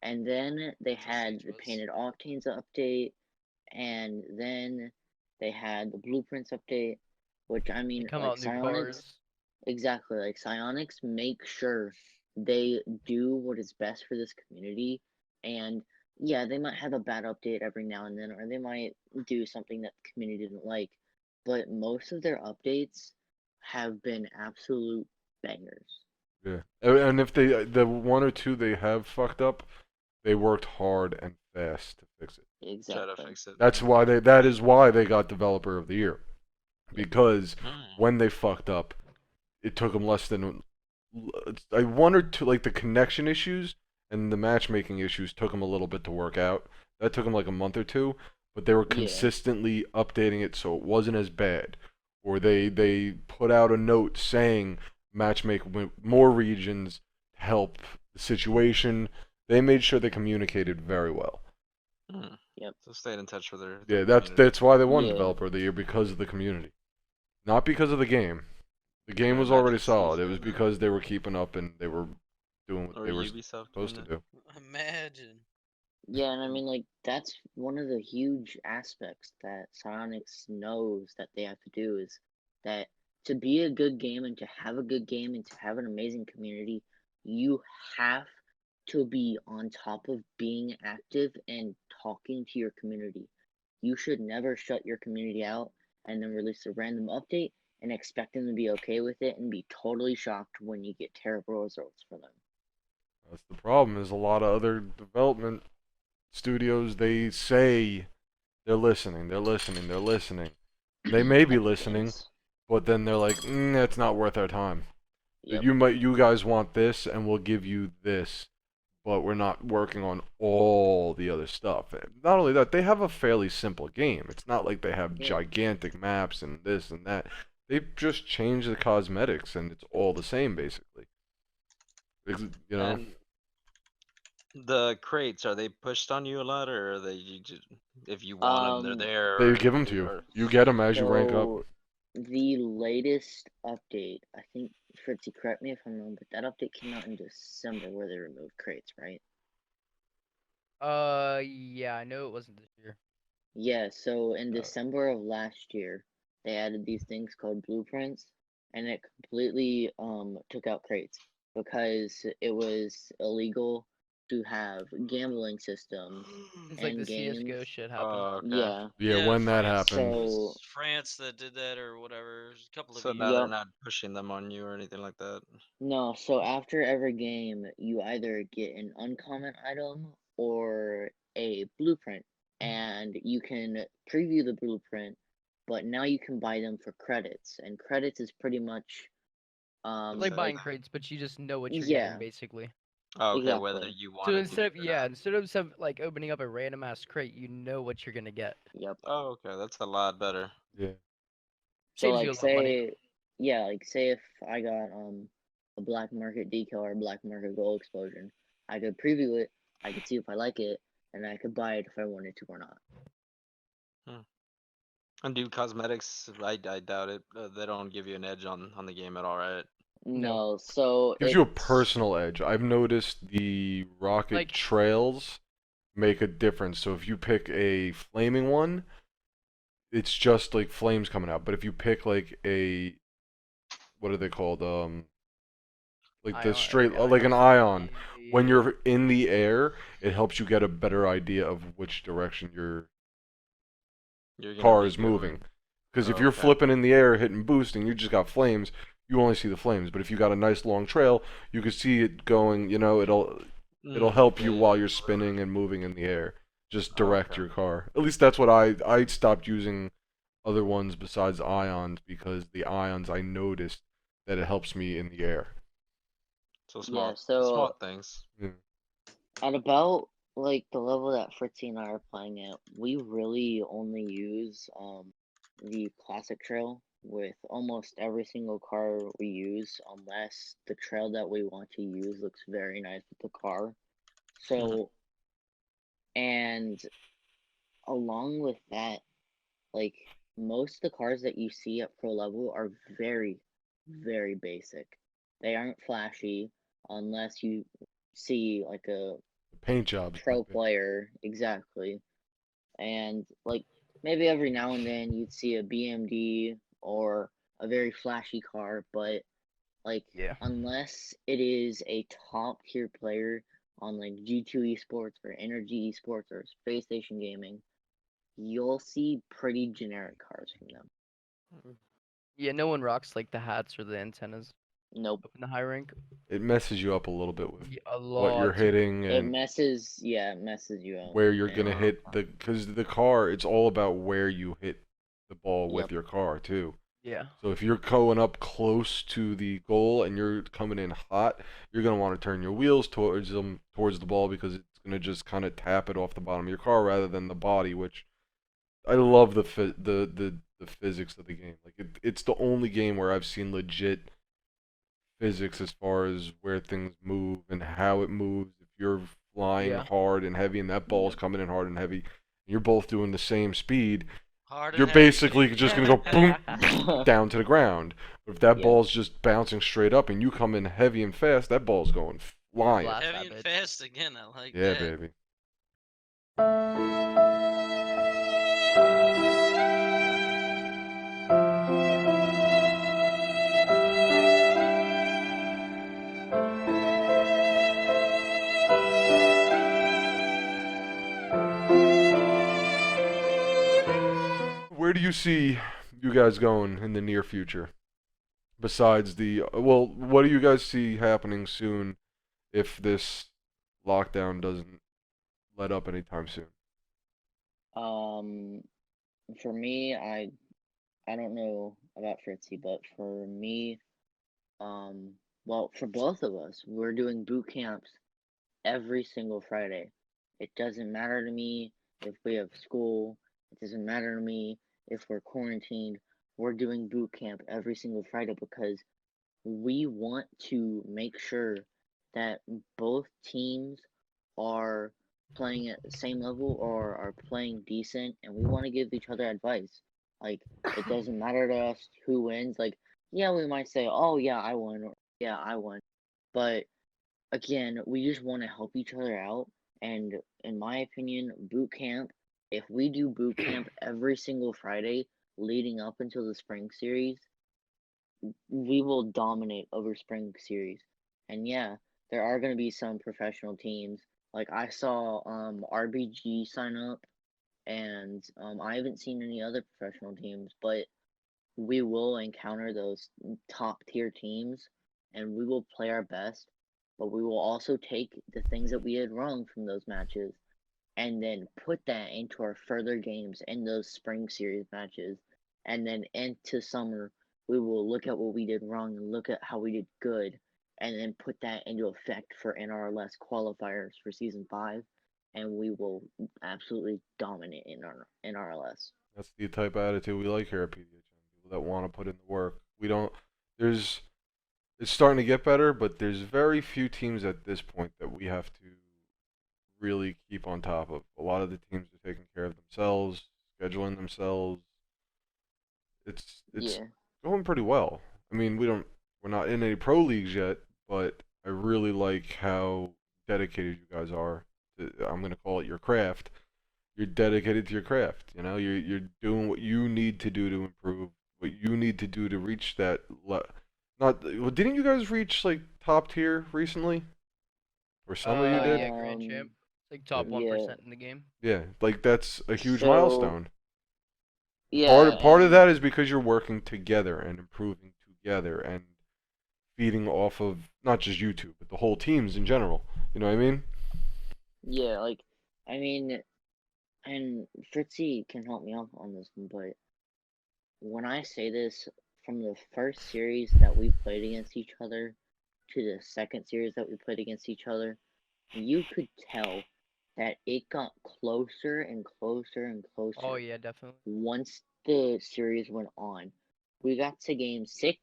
and then they That's what had Siege the was. Painted Octanes update, and then they had the Blueprints update, which I They mean, come like out new Psionics. cars. Exactly, like Psionics make sure they do what is best for this community, and yeah, they might have a bad update every now and then, or they might do something that the community didn't like, but most of their updates have been absolute bangers. Yeah. And if they the one or two they have fucked up, they worked hard and fast to fix it. Try to Exactly. fix it. That is why they got developer of the year. Because Hmm. when they fucked up, it took them less than like one or two, like the connection issues and the matchmaking issues took them a little bit to work out. That took them like a month or two, but they were Yeah. consistently updating it so it wasn't as bad. Or they put out a note saying matchmake with more regions to help the situation. They made sure they communicated very well. Hmm. Yep. So staying in touch with their Yeah, community. that's why they won Yeah. Developer of the Year, because of the community, not because of the game. The game I was imagine already solid. It doing was that. because they were keeping up and they were doing what Or they were Ubisoft supposed doing to it. do. Imagine. Yeah, and I mean, like, that's one of the huge aspects that Psyonix knows that they have to do is that to be a good game and to have a good game and to have an amazing community, you have to be on top of being active and talking to your community. You should never shut your community out and then release a random update and expect them to be okay with it and be totally shocked when you get terrible results for them. That's the problem. Is a lot of other development studios, they say they're listening, they're listening, they're listening. They may be listening, Yes. but then they're like, it's not worth our time. Yep. You guys want this, and we'll give you this, but we're not working on all the other stuff. And not only that, they have a fairly simple game. It's not like they have Yep. gigantic maps and this and that. They've just changed the cosmetics, and it's all the same basically. You know, And the crates, are they pushed on you a lot, or are they you just, if you want them, they're there? they Or, give them to you. or You get them as you rank up. So the latest update, I think, Fritzy, correct me if I'm wrong, but that update came out in December where they removed crates, right? Yeah, I know it wasn't this year. Yeah, so in Uh, December of last year, they added these things called blueprints, and it completely took out crates because it was illegal to have gambling systems It's like the and CS:GO games. shit happened. oh, okay. Yeah, Yeah, Yeah, when that France. happened. It so was France that did that or whatever. There's a couple of So now they're yep. EU. not pushing them on you or anything like that. No, so after every game, you either get an uncommon item or a blueprint, and you can preview the blueprint, but now you can buy them for credits, and credits is pretty much, It's like So like, buying crates, but you just know what you're getting yeah, basically. oh, okay, whether exactly. you So want it to be or not. instead of like opening up a random ass crate, you know what you're gonna get. Yep. Oh, okay, that's a lot better. Yeah. So Saves you like a lot of money. say, yeah, like say if I got a black market decal or a black market gold explosion, I could preview it, I could see if I like it, and I could buy it if I wanted to or not. Hmm. And do cosmetics? I doubt it. They don't give you an edge on the game at all, right? No, No, so Gives you a it's personal edge. I've noticed the rocket like trails make a difference. So if you pick a flaming one, it's just like flames coming out. But if you pick like a, what are they called? Like the ion, straight, like an ions. ion. When Yeah. you're in the air, it helps you get a better idea of which direction your You're gonna car be is going. moving. Because if Oh, you're okay. flipping in the air, hitting boost, and you just got flames, you only see the flames. But if you got a nice long trail, you can see it going. It'll help Yeah, you yeah. while you're spinning and moving in the air. Just Oh, direct okay. your car. At least that's what I stopped using other ones besides ions, because the ions, I noticed that it helps me in the air. So yeah, small so things. Yeah. at about like the level that Fritzy and I are playing at, we really only use the classic trail with almost every single car we use, unless the trail that we want to use looks very nice with the car. So, and along with that, like most of the cars that you see at pro level are very, very basic. They aren't flashy unless you see like a The paint jobs pro might be. player, exactly. And like maybe every now and then you'd see a BMD or a very flashy car, but like Yeah. unless it is a top tier player on like G2 Esports or Energy Esports or Space Station Gaming, you'll see pretty generic cars from them. Yeah, no one rocks like the hats or the antennas Nope. up in the high rank. It messes you up a little bit with A what you're lot too. hitting It and messes you out. where you're And gonna hit because the car. It's all about where you hit the ball with Yep. your car too. Yeah. So if you're going up close to the goal and you're coming in hot, you're gonna want to turn your wheels towards the ball because it's gonna just kind of tap it off the bottom of your car rather than the body. Which I love the physics of the game. Like it's the only game where I've seen legit physics as far as where things move and how it moves. If you're flying Yeah. hard and heavy and that ball's coming in hard and heavy, and you're both doing the same speed, Hard and you're heavy, basically baby. just gonna go boom down to the ground. But if that Yep. ball's just bouncing straight up and you come in heavy and fast, that ball's going flying. Blast Heavy that and bitch. fast again. I like Yeah, that. baby. Where do you see you guys going in the near future? Besides well, what do you guys see happening soon if this lockdown doesn't let up anytime soon? For me, I don't know about Fritzy, but for me, well, for both of us, we're doing boot camps every single Friday. It doesn't matter to me if we have school. It doesn't matter to me if we're quarantined. We're doing boot camp every single Friday because we want to make sure that both teams are playing at the same level or are playing decent, and we want to give each other advice. Like, it doesn't matter to us who wins. Like, yeah, we might say, oh, yeah, I won, or yeah, I won. But again, we just want to help each other out. And in my opinion, boot camp, if we do boot camp every single Friday leading up until the spring series, we will dominate over spring series. And yeah, there are going to be some professional teams. Like I saw RBG sign up, and I haven't seen any other professional teams, but we will encounter those top tier teams and we will play our best, but we will also take the things that we did wrong from those matches and then put that into our further games in those spring series matches. And then into summer, we will look at what we did wrong and look at how we did good, and then put that into effect for NRLS qualifiers for season 5. And we will absolutely dominate in our NRLS. That's the type of attitude we like here at PDHM. People that want to put in the work. We don't. There's. It's starting to get better, but there's very few teams at this point that we have to really keep on top of. A lot of the teams are taking care of themselves, scheduling themselves. It's Yeah. going pretty well. I mean, we're not in any pro leagues yet, but I really like how dedicated you guys are. I'm gonna call it your craft. You're dedicated to your craft. You know, you're doing what you need to do to improve, what you need to do to reach that. Not well, didn't you guys reach like top tier recently? Or some of you did? Yeah, Grand Champ. It's like top yeah. 1% in the game. Yeah, like that's a huge So, milestone. yeah, Part of and that is because you're working together and improving together and feeding off of not just YouTube, but the whole teams in general. You know what I mean? yeah, like I mean, and Fritzy can help me out on this one, but when I say this, from the first series that we played against each other to the second series that we played against each other, you could tell that it got closer and closer and closer. Oh yeah, definitely. Once the series went on, we got to game 6,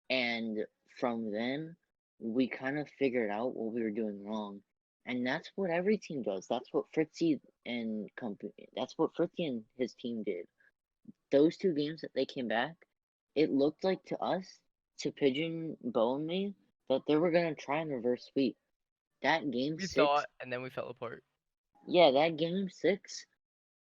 and from then we kind of figured out what we were doing wrong. And that's what every team does. That's what Fritzy and company. That's what Fritzy and his team did. Those 2 games that they came back, it looked like to us, to Pigeon, Bo, and me, that they were gonna try and reverse sweep. That game We 6, thought, and then we fell apart. yeah, that game 6,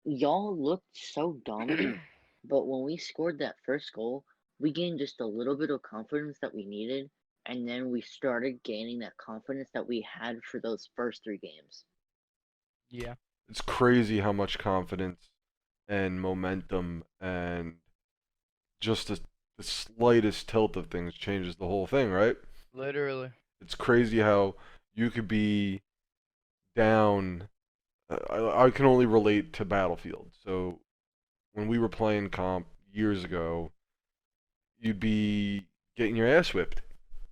y'all looked so dominant, but when we scored that first goal, we gained just a little bit of confidence that we needed, and then we started gaining that confidence that we had for those first 3 games. Yeah. It's crazy how much confidence and momentum and just the slightest tilt of things changes the whole thing, right? Literally. It's crazy how you could be down. I can only relate to Battlefield. So when we were playing comp years ago, you'd be getting your ass whipped,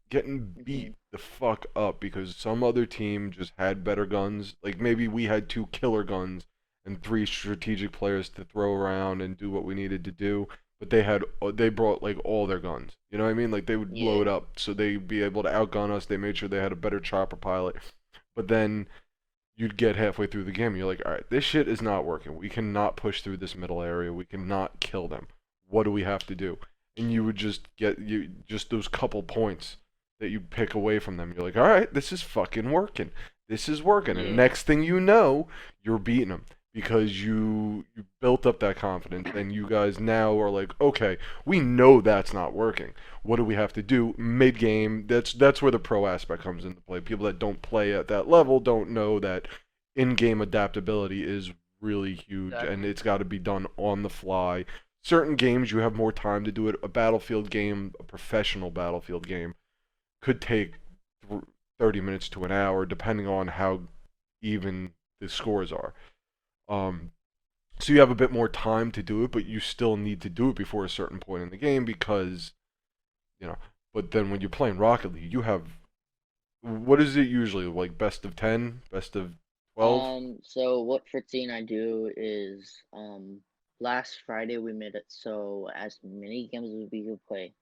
getting beat the fuck up because some other team just had better guns. Like maybe we had 2 killer guns and 3 strategic players to throw around and do what we needed to do, but they brought like all their guns. You know what I mean? Like they would load up so they'd be able to outgun us. They made sure they had a better chopper pilot. But then you'd get halfway through the game and you're like, all right, this shit is not working. We cannot push through this middle area. We cannot kill them. What do we have to do? And you would just get just those couple points that you pick away from them. You're like, all right, this is fucking working. This is working. And next thing you know, you're beating them because you built up that confidence and you guys now are like, okay, we know that's not working. What do we have to do mid game? That's where the pro aspect comes into play. People that don't play at that level don't know that in-game adaptability is really huge and it's got to be done on the fly. Certain games you have more time to do it. A Battlefield game, a professional Battlefield game, could take 30 minutes to an hour, depending on how even the scores are. So you have a bit more time to do it, but you still need to do it before a certain point in the game because, you know. But then when you're playing Rocket League, you have, what is it usually, like best of 10, best of 12? So what Fritzy and I do is, last Friday we made it so as many games as we could play.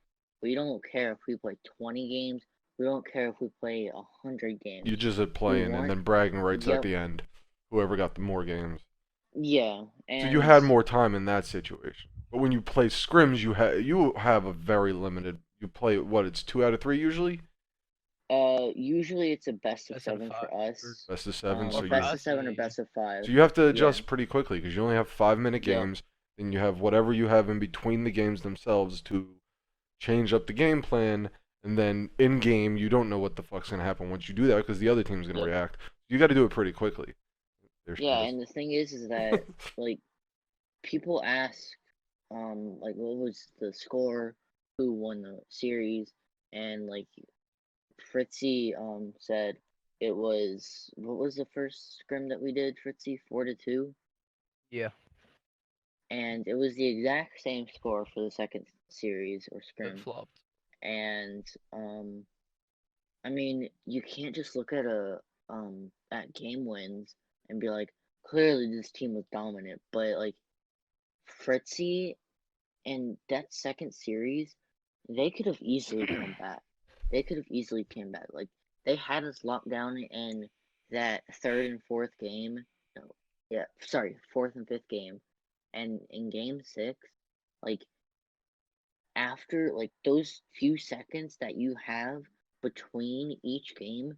We don't care if we play 20 games. We don't care if we play 100 games. You just at playing and then bragging rights at the end. Whoever got the more games. Yeah. And so you had more time in that situation. But when you play scrims, you have a very limited. You play what? It's 2 out of 3 usually. Usually it's a best of Best out of 7 five, for us. Best of 7. So So best of 7 or best of 5. So you have to adjust pretty quickly because you only have 5-minute games, and you have whatever you have in between the games themselves to change up the game plan, and then in game you don't know what the fuck's gonna happen once you do that because the other team's gonna react. You got to do it pretty quickly. And the thing is that like people ask, like what was the score, who won the series, and like Fritzy said it was, what was the first scrim that we did, Fritzy? 4-2. Yeah. And it was the exact same score for the second series or scrim. Flip-flopped. And I mean, you can't just look at at game wins and be like, clearly this team was dominant. But like Fritzy and that second series, they could have easily come back. Like they had us locked down in that third and fourth game. No, yeah, sorry, fourth and fifth game. And in game 6, like after like those few seconds that you have between each game,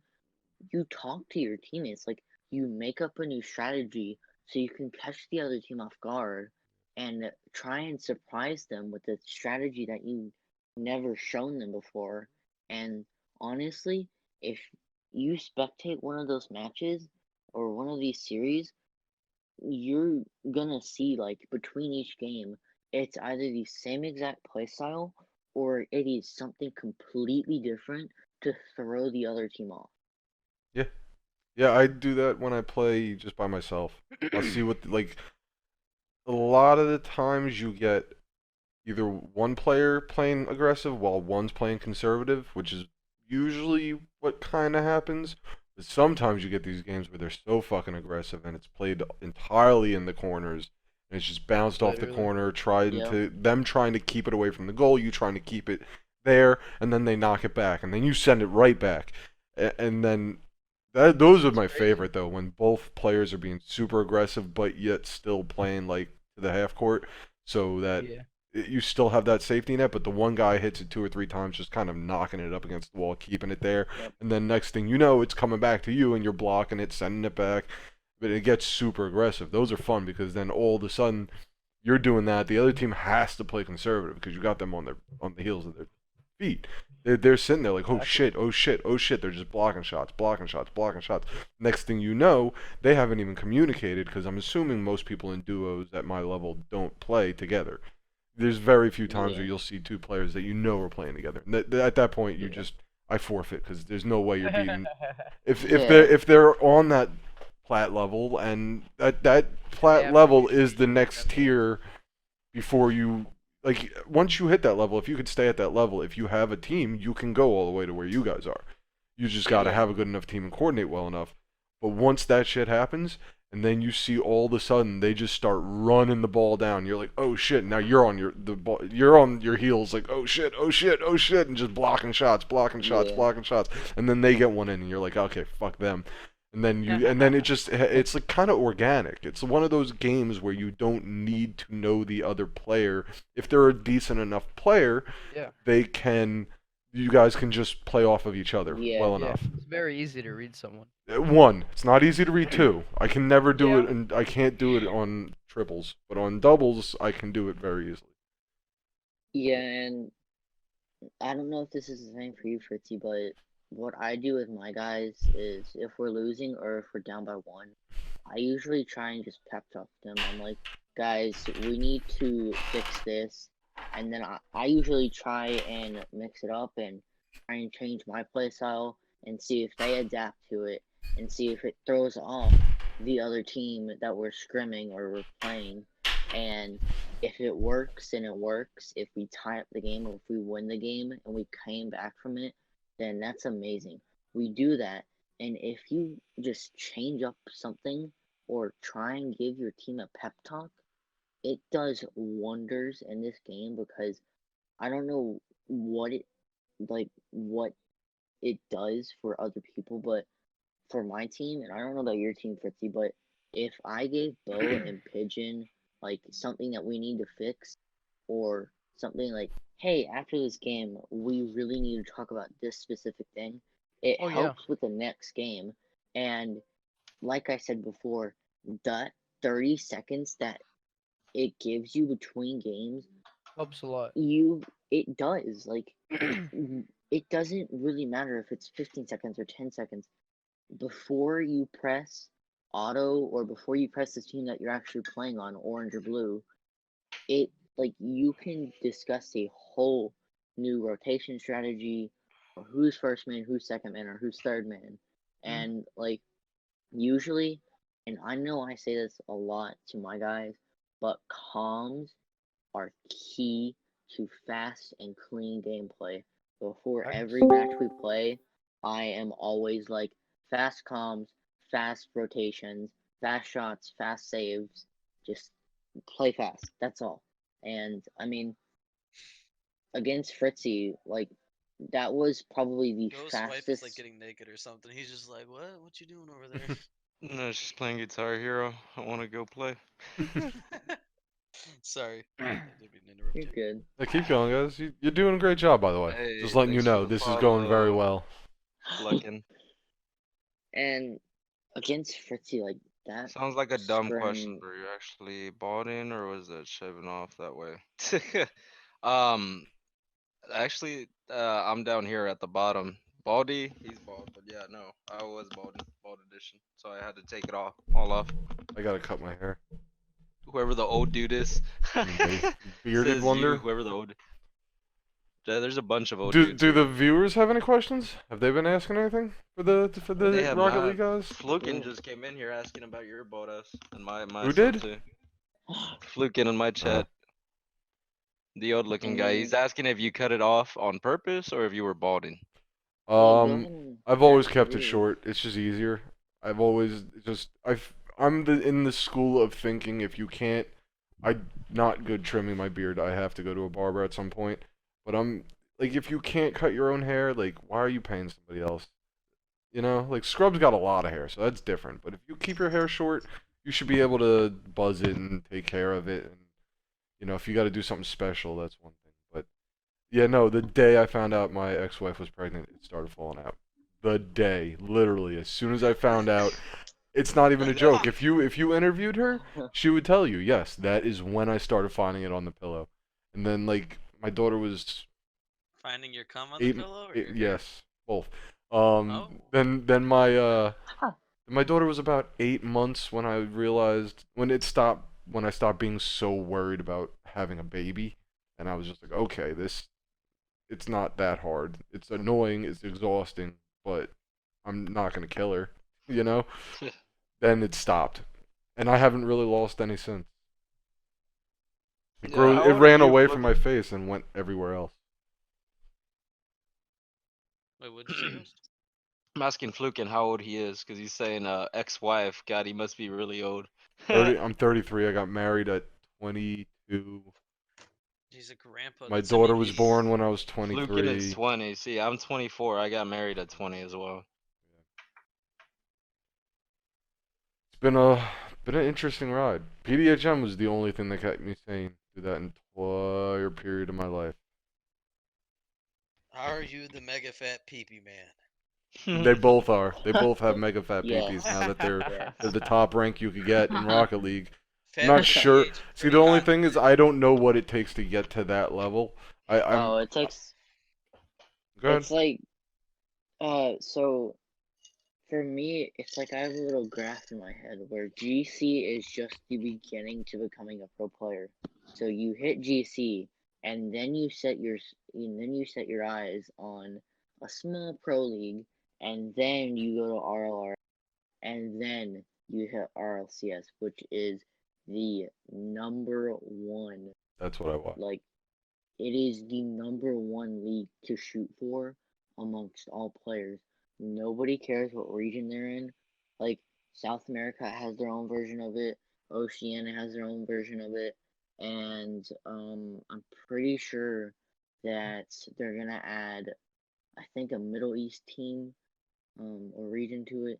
you talk to your teammates. Like you make up a new strategy so you can catch the other team off guard and try and surprise them with a strategy that you never shown them before. And honestly, if you spectate one of those matches or one of these series, you're gonna see like between each game, it's either the same exact playstyle or it is something completely different to throw the other team off. Yeah, I do that when I play just by myself. I'll see what like a lot of the times you get either one player playing aggressive while one's playing conservative, which is usually what kind of happens. But sometimes you get these games where they're so fucking aggressive and it's played entirely in the corners and it's just bounced off the corner, trying to keep it away from the goal, you trying to keep it there, and then they knock it back, and then you send it right back, and then. Those are my favorite though, when both players are being super aggressive but yet still playing like to the half court, so that you still have that safety net, but the one guy hits it 2 or 3 times, just kind of knocking it up against the wall, keeping it there, and then next thing you know, it's coming back to you and you're blocking it, sending it back, but it gets super aggressive. Those are fun because then all of a sudden you're doing that, the other team has to play conservative because you got them on the heels of feet. They're sitting there like, oh Exactly. shit, oh shit, oh shit. They're just blocking shots, blocking shots, blocking shots. Next thing you know, they haven't even communicated because I'm assuming most people in duos at my level don't play together. There's very few times where Yeah. you'll see two players that you know are playing together. And at that point, you Yeah. just I forfeit because there's no way you're beating if Yeah. if they're on that plat level and that plat have level communication, is the next I mean. tier before you like once you hit that level, if you could stay at that level, if you have a team, you can go all the way to where you guys are. You just got to Yeah. have a good enough team and coordinate well enough. But once that shit happens, and then you see all of a sudden they just start running the ball down. You're like, oh shit! Now you're on you're on your heels, like oh shit, oh shit, oh shit, and just blocking shots, blocking shots, Yeah. blocking shots, and then they get one in, and you're like, okay, fuck them. And then it's like kind of organic. It's one of those games where you don't need to know the other player. If they're a decent enough player, Yeah. you guys can just play off of each other Yeah. well Yeah. enough. It's very easy to read someone. One, it's not easy to read. Two, I can never do it, Yeah. and I can't do it on triples, but on doubles, I can do it very easily. Yeah, and I don't know if this is the same for you, Fritzy, but what I do with my guys is if we're losing or if we're down by one, I usually try and just pep talk them. I'm like, guys, we need to fix this. And then I usually try and mix it up and try and change my play style and see if they adapt to it and see if it throws off the other team that we're scrimming or we're playing. And if it works, then it works. If we tie up the game or if we win the game and we came back from it, then that's amazing. We do that. And if you just change up something or try and give your team a pep talk, it does wonders in this game because I don't know what it what it does for other people, but for my team, and I don't know about your team, Fritzy, but if I gave Bo and Pigeon like something that we need to fix, or something like, hey, after this game, we really need to talk about this specific thing, it Oh, yeah. helps with the next game. And like I said before, that 30 seconds that it gives you between games, Helps a lot. it does. Like, it doesn't really matter if it's 15 seconds or 10 seconds before you press auto or before you press the team that you're actually playing on, orange or blue, it like you can discuss a whole new rotation strategy or who's first man, who's second man, or who's third man. And like usually, and I know I say this a lot to my guys, but comms are key to fast and clean gameplay. Before every match we play, I am always like fast comms, fast rotations, fast shots, fast saves. Just play fast. That's all. And I mean, against Fritzy, like that was probably the Ghost's wife is like fastest. getting naked or something. He's just like, what? What you doing over there? No, she's playing Guitar Hero. I want to go play. Sorry, I didn't mean to interrupt You're you. good. Keep going, guys. You're doing a great job, by the way. Hey, Just letting you thanks for know, the this is going very follow, well. Luckin. And against Fritzy, like that Sounds like a dumb question scrim. for you. Actually, bought in or was it shaving off that way? um, actually, I'm down here at the bottom. Baldy, he's bald, but yeah, no, I was bald edition, so I had to take it all off. I gotta cut my hair. Whoever the old dude is, Bearded says wonder. you. Whoever the old. Yeah, there's a bunch of old Do dudes do the here. viewers have any questions? Have they been asking anything for the They have Rocket not. League guys? Flukin just came in here asking about your boat ass and my Who stuff did? too. Flukin in my chat. The old looking I guy. mean, He's asking if you cut it off on purpose or if you were balding. yeah, go ahead and I've always ask kept it viewers. short. It's just easier. I've always just I'm in the school of thinking if you can't, I'm not good trimming my beard. I have to go to a barber at some point. But I'm like if you can't cut your own hair, like why are you paying somebody else? You know, like Scrub's got a lot of hair, so that's different. But if you keep your hair short, you should be able to buzz it and take care of it. And you know, if you got to do something special, that's one thing. But yeah, no, the day I found out my ex-wife was pregnant, it started falling out. The day, literally, as soon as I found out, it's not even a joke. If you interviewed her, she would tell you, yes, that is when I started finding it on the pillow. And then like my daughter was Finding your cum on the pillow, or your hair? yes, both. Oh. Then my daughter was about 8 months when I realized when I stopped being so worried about having a baby, and I was just like, okay, it's not that hard. It's annoying, it's exhausting, but I'm not gonna kill her, you know. Then it stopped, and I haven't really lost any since. Yeah, how It old are ran you, away from my Flippy? face and went everywhere else. Wait, what'd you say, Ghost? I'm asking Fluken how old he is, because he's saying ex-wife. God, he must be really old. 30. I'm 33. I got married at 22. He's a grandpa. My That's, I mean, daughter was he's. born when I was Fluken is 23. 20. See, I'm 24. I got married at 20 as well. It's been an interesting ride. PDHM was the only thing that kept me sane through that entire period of my life. Are you the mega fat peepee man? They both are. They both have mega fat Yes. peepees now that they're Yes. the top rank you could get in Rocket League. I'm Fat not with a sure. PH, See, pretty the only hot thing is I don't know what it takes to get to that level. I'm. Oh, it takes. Go ahead. It's like, so for me, it's like I have a little graph in my head where GC is just the beginning to becoming a pro player. So you hit GC, and then you set your eyes on a small pro league, and then you go to RLR, and then you hit RLCS, which is the number one. That's what I want. Like, it is the number one league to shoot for amongst all players. Nobody cares what region they're in. Like, South America has their own version of it, Oceania has their own version of it, and I'm pretty sure that they're gonna add, I think, a Middle East team, or region to it.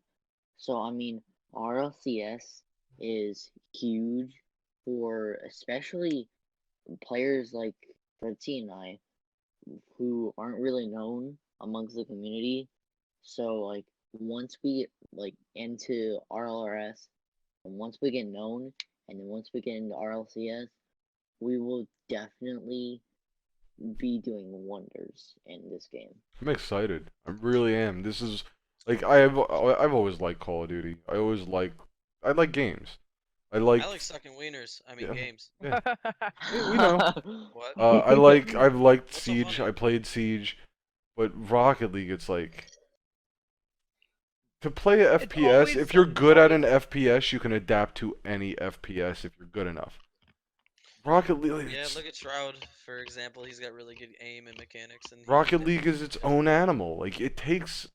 So I mean, RLCS is huge for especially players like Fritzy and I, who aren't really known amongst the community. So like once we get like into RLRS, and once we get known, and then once we get into RLCS, we will definitely be doing wonders in this game. I'm excited. I really am. This is like I've always liked Call of Duty. I like games. I I like like sucking wieners. I mean yeah, games. yeah. We know. What? I've liked What's so Siege. funny? I played Siege, but Rocket League, it's like to play a It's FPS. always If you're something good at an always. FPS, you can adapt to any FPS if you're good enough. Rocket League, Yeah, look at Shroud, for example. He's got really good aim and mechanics, and he Rocket League definitely is its has own improved. animal. Like it takes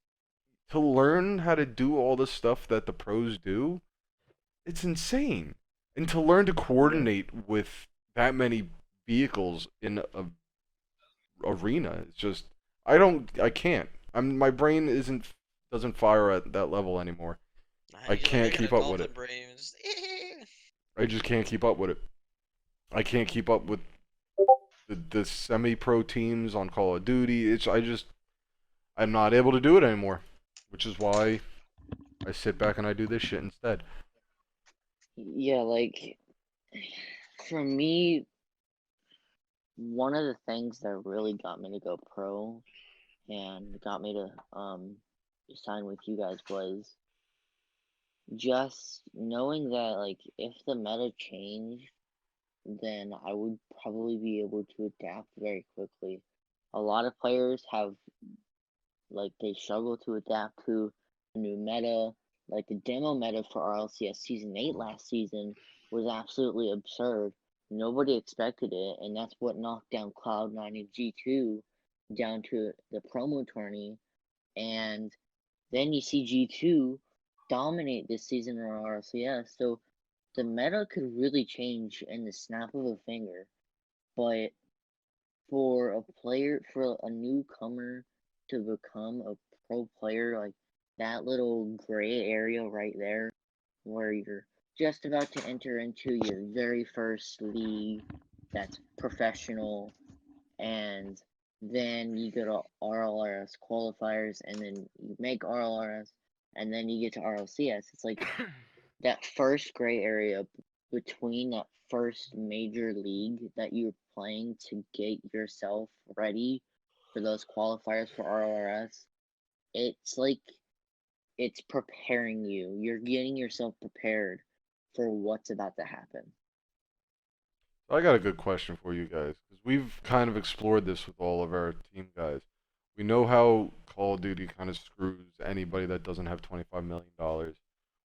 to learn how to do all the stuff that the pros do. It's insane, and to learn to coordinate with that many vehicles in a arena, it's just I can't. My brain doesn't fire at that level anymore. I I can't got a keep up with dolphin it. brain. Just, I just can't keep up with it. I can't keep up with the semi-pro teams on Call of Duty. I'm not able to do it anymore, which is why I sit back and I do this shit instead. Yeah, like for me, one of the things that really got me to go pro and got me to sign with you guys was just knowing that like if the meta changed, then I would probably be able to adapt very quickly. A lot of players have like they struggle to adapt to a new meta. Like the demo meta for RLCS Season 8 last season was absolutely absurd. Nobody expected it, and that's what knocked down Cloud9 and G2 down to the promo tourney. And then you see G2 dominate this season in RLCS. So the meta could really change in the snap of a finger. But for a newcomer to become a pro player, like that little gray area right there, where you're just about to enter into your very first league that's professional, and then you go to RLRS qualifiers, and then you make RLRS, and then you get to RLCS. It's like that first gray area between that first major league that you're playing to get yourself ready for those qualifiers for RLRS, it's like it's preparing you. You're getting yourself prepared for what's about to happen. I got a good question for you guys because we've kind of explored this with all of our team guys. We know how Call of Duty kind of screws anybody that doesn't have $25 million.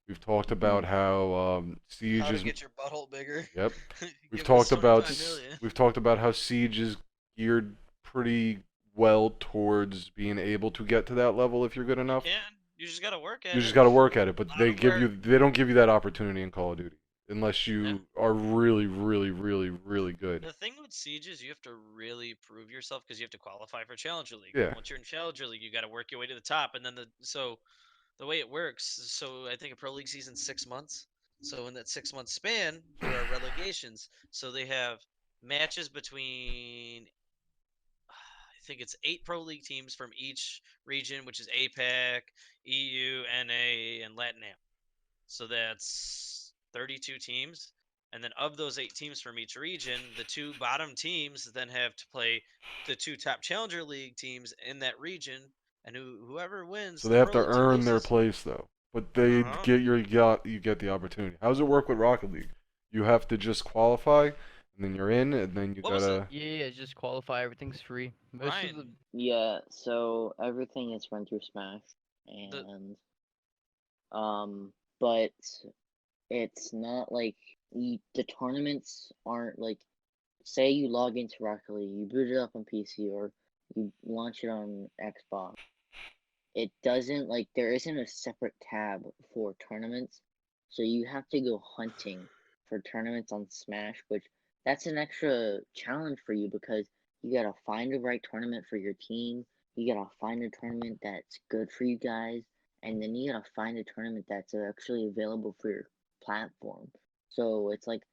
We've talked about how Siege How to is. get your butthole bigger. Yep. We've Give us talked about 25 million. we've talked about how Siege is geared pretty well towards being able to get to that level if you're good enough. Can you just gotta work at You it. just got to work at it, but Lot they of give work. you they don't give you that opportunity in Call of Duty unless you Yeah. are really, really, really, really good. The thing with Siege is you have to really prove yourself because you have to qualify for Challenger League. Yeah. Once you're in Challenger League, you got to work your way to the top, and then the way it works. So I think a pro league season's 6 months. So in that 6 month span, there are relegations. So they have matches between I think it's 8 pro league teams from each region, which is APAC, EU, NA, and LATAM. So that's 32 teams. And then of those 8 teams from each region, the 2 bottom teams then have to play the 2 top Challenger League teams in that region. And whoever wins So the they have Pro to League team earn their loses. place though. But they Uh-huh. get you get the opportunity. How does it work with Rocket League? You have to just qualify, and then you're in, and then you What was it? gotta. Yeah, just qualify. Everything's free. Most of the Ryan, Yeah, so everything is run through Smash, the and but it's not like the tournaments aren't like, say you log into Rocket League, you boot it up on PC or you launch it on Xbox. It doesn't like there isn't a separate tab for tournaments, so you have to go hunting for tournaments on Smash, which that's an extra challenge for you because you gotta find the right tournament for your team, you gotta find a tournament that's good for you guys, and then you gotta find a tournament that's actually available for your platform. So it's like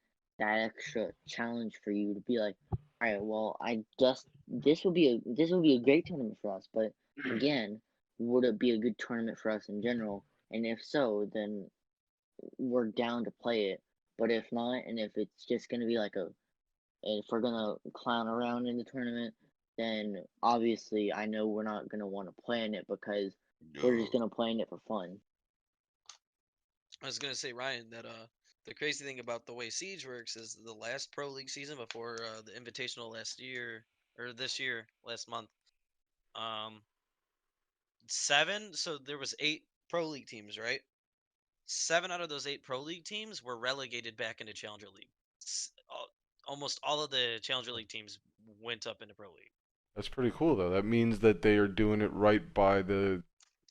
that extra challenge for you to be like, all right, well, I just this would be a great tournament for us, but again, would it be a good tournament for us in general? And if so, then we're down to play it. But if not, and if it's just gonna be like if we're gonna clown around in the tournament, then obviously I know we're not gonna want to play in it because we're just gonna play in it for fun. I was gonna say, Ryan, that the crazy thing about the way Siege works is the last pro league season before the Invitational last year or this year, last month, um, 7. So there was 8 pro league teams, right? 7 out of those 8 pro league teams were relegated back into Challenger League. Almost all of the Challenger League teams went up into pro league. That's pretty cool though. That means that they are doing it right by the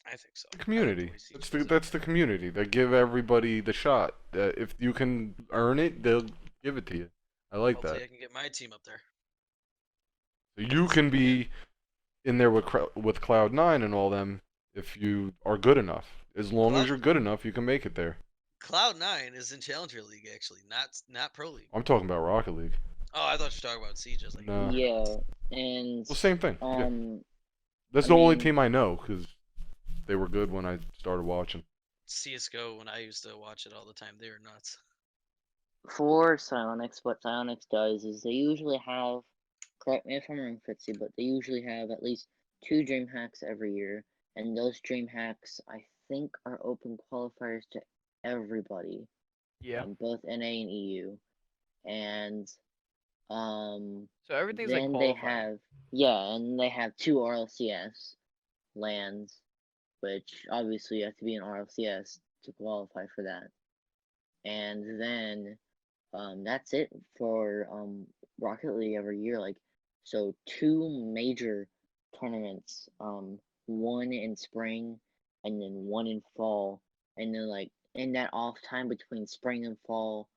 I think so. I like the community. way Siege does it. That's the community. They give everybody the shot. If you can earn it, they'll give it to you. I like Hopefully, that. I can get my team up there. So you can be in there with Cloud9 and all them if you are good enough. As long as Cloud- you're good enough, you can make it there. Cloud9 is in Challenger League actually, not pro league. I'm talking about Rocket League. Oh, I thought you were talking about Siege. I was like, No. Yeah, and Well, same thing. Yeah. That's I the only mean- team I know because they were good when I started watching. CS:GO when I used to watch it all the time. They were nuts. for Psionics, what Psionics does is they usually have, correct me if I'm wrong, Fritzy, but they usually have at least 2 dream hacks every year, and those dream hacks I think are open qualifiers to everybody, yeah. both NA and EU, and So everything's like then they qualifying. they have 2 RLCS lands, which obviously you have to be an RLCS to qualify for that, and then that's it for Rocket League every year. Like, so 2 major tournaments, one in spring and then one in fall, and then like in that off time between spring and fall,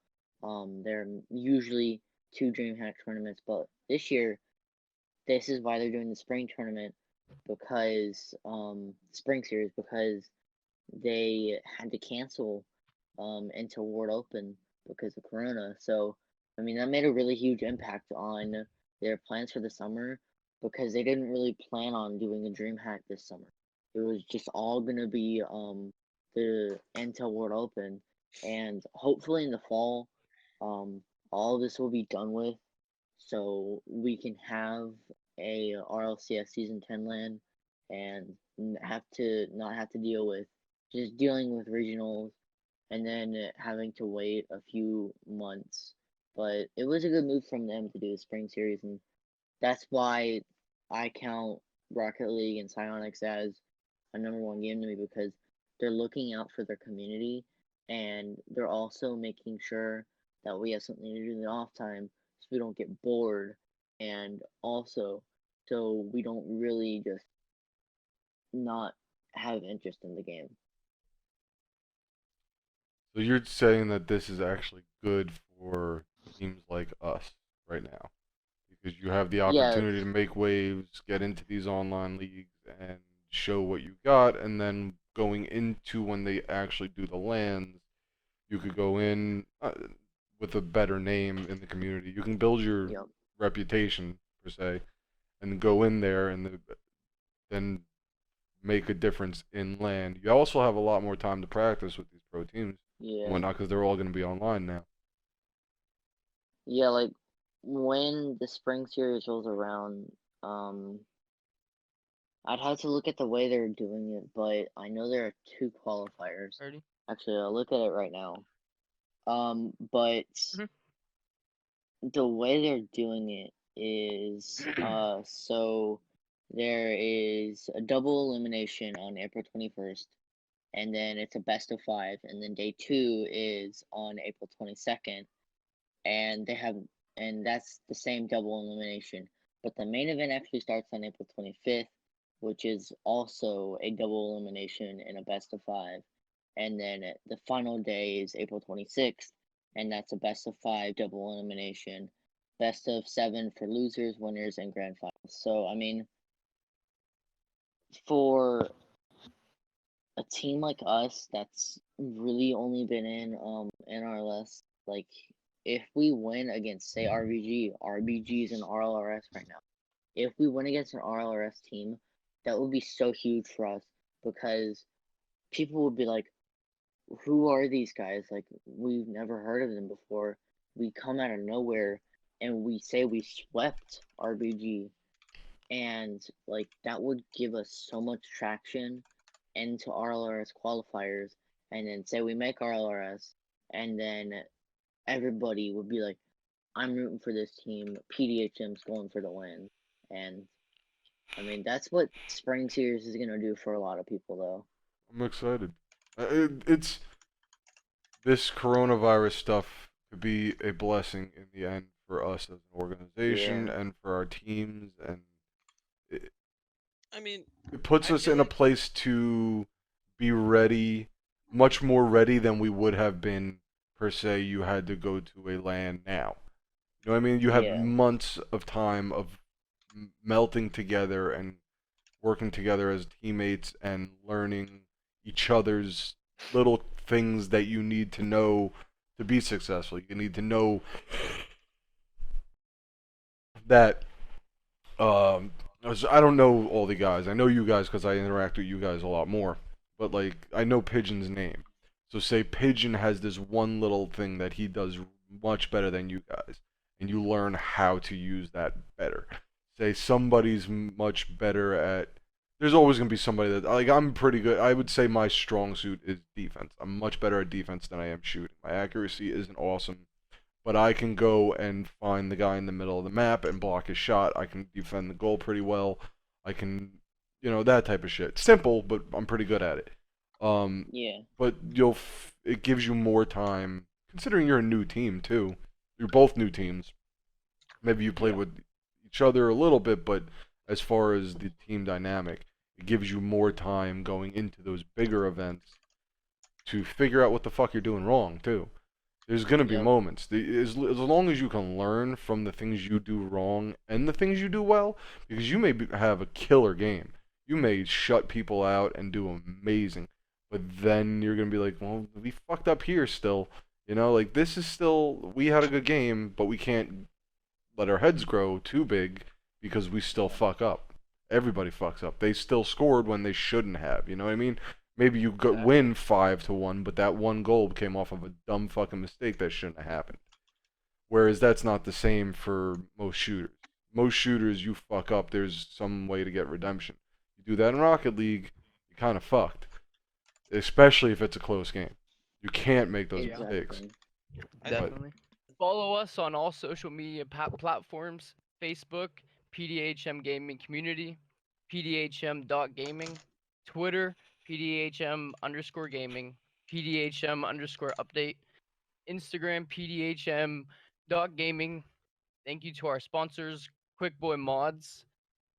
there are usually 2 DreamHack tournaments. But this year, this is why they're doing the spring tournament because spring series because they had to cancel into World Open because of Corona. So, I mean, that made a really huge impact on their plans for the summer because they didn't really plan on doing a DreamHack this summer. It was just all gonna be the Intel World Open, and hopefully in the fall, all of this will be done with, so we can have a RLCS Season 10 LAN and not have to deal with just dealing with regionals and then having to wait a few months. But it was a good move from them to do the spring series, and that's why I count Rocket League and Psyonix as a #1 game to me, because they're looking out for their community and they're also making sure that we have something to do in the off time so we don't get bored, and also so we don't really just not have interest in the game. So you're saying that this is actually good for teams like us right now, because you have the Yes, opportunity to make waves, get into these online leagues, and show what you got, and then going into when they actually do the lands, you could go in with a better name in the community. You can build your yep, reputation per se, and go in there and then make a difference in land. You also have a lot more time to practice with these pro teams and yeah. whatnot, because they're all going to be online now. Yeah, like when the spring series rolls around, um, I'd have to look at the way they're doing it, but I know there are 2 qualifiers. Already. Actually, I'll look at it right now. But Mhm. the way they're doing it is so there is a double elimination on April 21st, and then it's a best of 5, and then day 2 is on April 22nd, and that's the same double elimination. But the main event actually starts on April 25th, which is also a double elimination and a best of 5. And then the final day is April 26th, and that's a best of 5 double elimination, best of 7 for losers, winners, and grand finals. So I mean, for a team like us that's really only been in NRLS, like if we win against say RBG is in RLRS right now. If we win against an RLRS team, that would be so huge for us, because people would be like, who are these guys? Like, we've never heard of them before. We come out of nowhere and we say we swept RBG, and like that would give us so much traction into RLRS qualifiers, and then say we make RLRS, and then everybody would be like, I'm rooting for this team. PDHM's going for the win. And I mean, that's what Spring Series is gonna do for a lot of people, though. I'm excited. It's this coronavirus stuff could be a blessing in the end for us as an organization Yeah. and for our teams, and it, I mean, it puts I us feel in a like place to be ready, much more ready than we would have been per se. You had to go to a land now. You know what I mean? You have Yeah. months of time of melting together and working together as teammates and learning each other's little things that you need to know to be successful. You need to know that I don't know all the guys. I know you guys because I interact with you guys a lot more. But like I know Pigeon's name. So say Pigeon has this one little thing that he does much better than you guys, and you learn how to use that better. Say somebody's much better at. There's always gonna be somebody that like I'm pretty good. I would say my strong suit is defense. I'm much better at defense than I am shooting. My accuracy isn't awesome, but I can go and find the guy in the middle of the map and block his shot. I can defend the goal pretty well. I can, that type of shit. Simple, but I'm pretty good at it. Yeah. But it gives you more time, considering you're a new team too. You're both new teams. Maybe you played Yeah. with each other a little bit, but as far as the team dynamic, it gives you more time going into those bigger events to figure out what the fuck you're doing wrong too. There's gonna be Yep. moments. As long as you can learn from the things you do wrong and the things you do well, because you may have a killer game. You may shut people out and do amazing, but then you're gonna be like, well, we fucked up here still. Like this is still we had a good game, but we can't let our heads grow too big because we still fuck up. Everybody fucks up. They still scored when they shouldn't have. You know what I mean? Maybe you Exactly. win 5-1, but that one goal came off of a dumb fucking mistake that shouldn't have happened. Whereas that's not the same for most shooters. most shooters you fuck up, there's some way to get redemption. You do that in Rocket League, you're kind of fucked, especially if it's a close game. You can't make those Yeah. mistakes. Exactly. I But- think Definitely. Follow us on all social media platforms: Facebook, PDHM.Gaming Community, PDHM.Gaming, Twitter, PDHM_gaming, PDHM_update, Instagram, PDHM.Gaming. Thank you to our sponsors, Quick Boy Mods,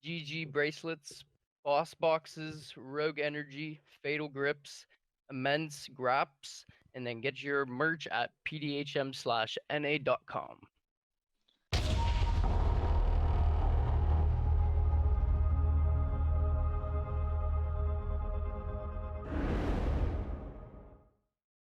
GG Bracelets, Boss Boxes, Rogue Energy, Fatal Grips, Immense Graps, and then get your merch at pdhm/na.com.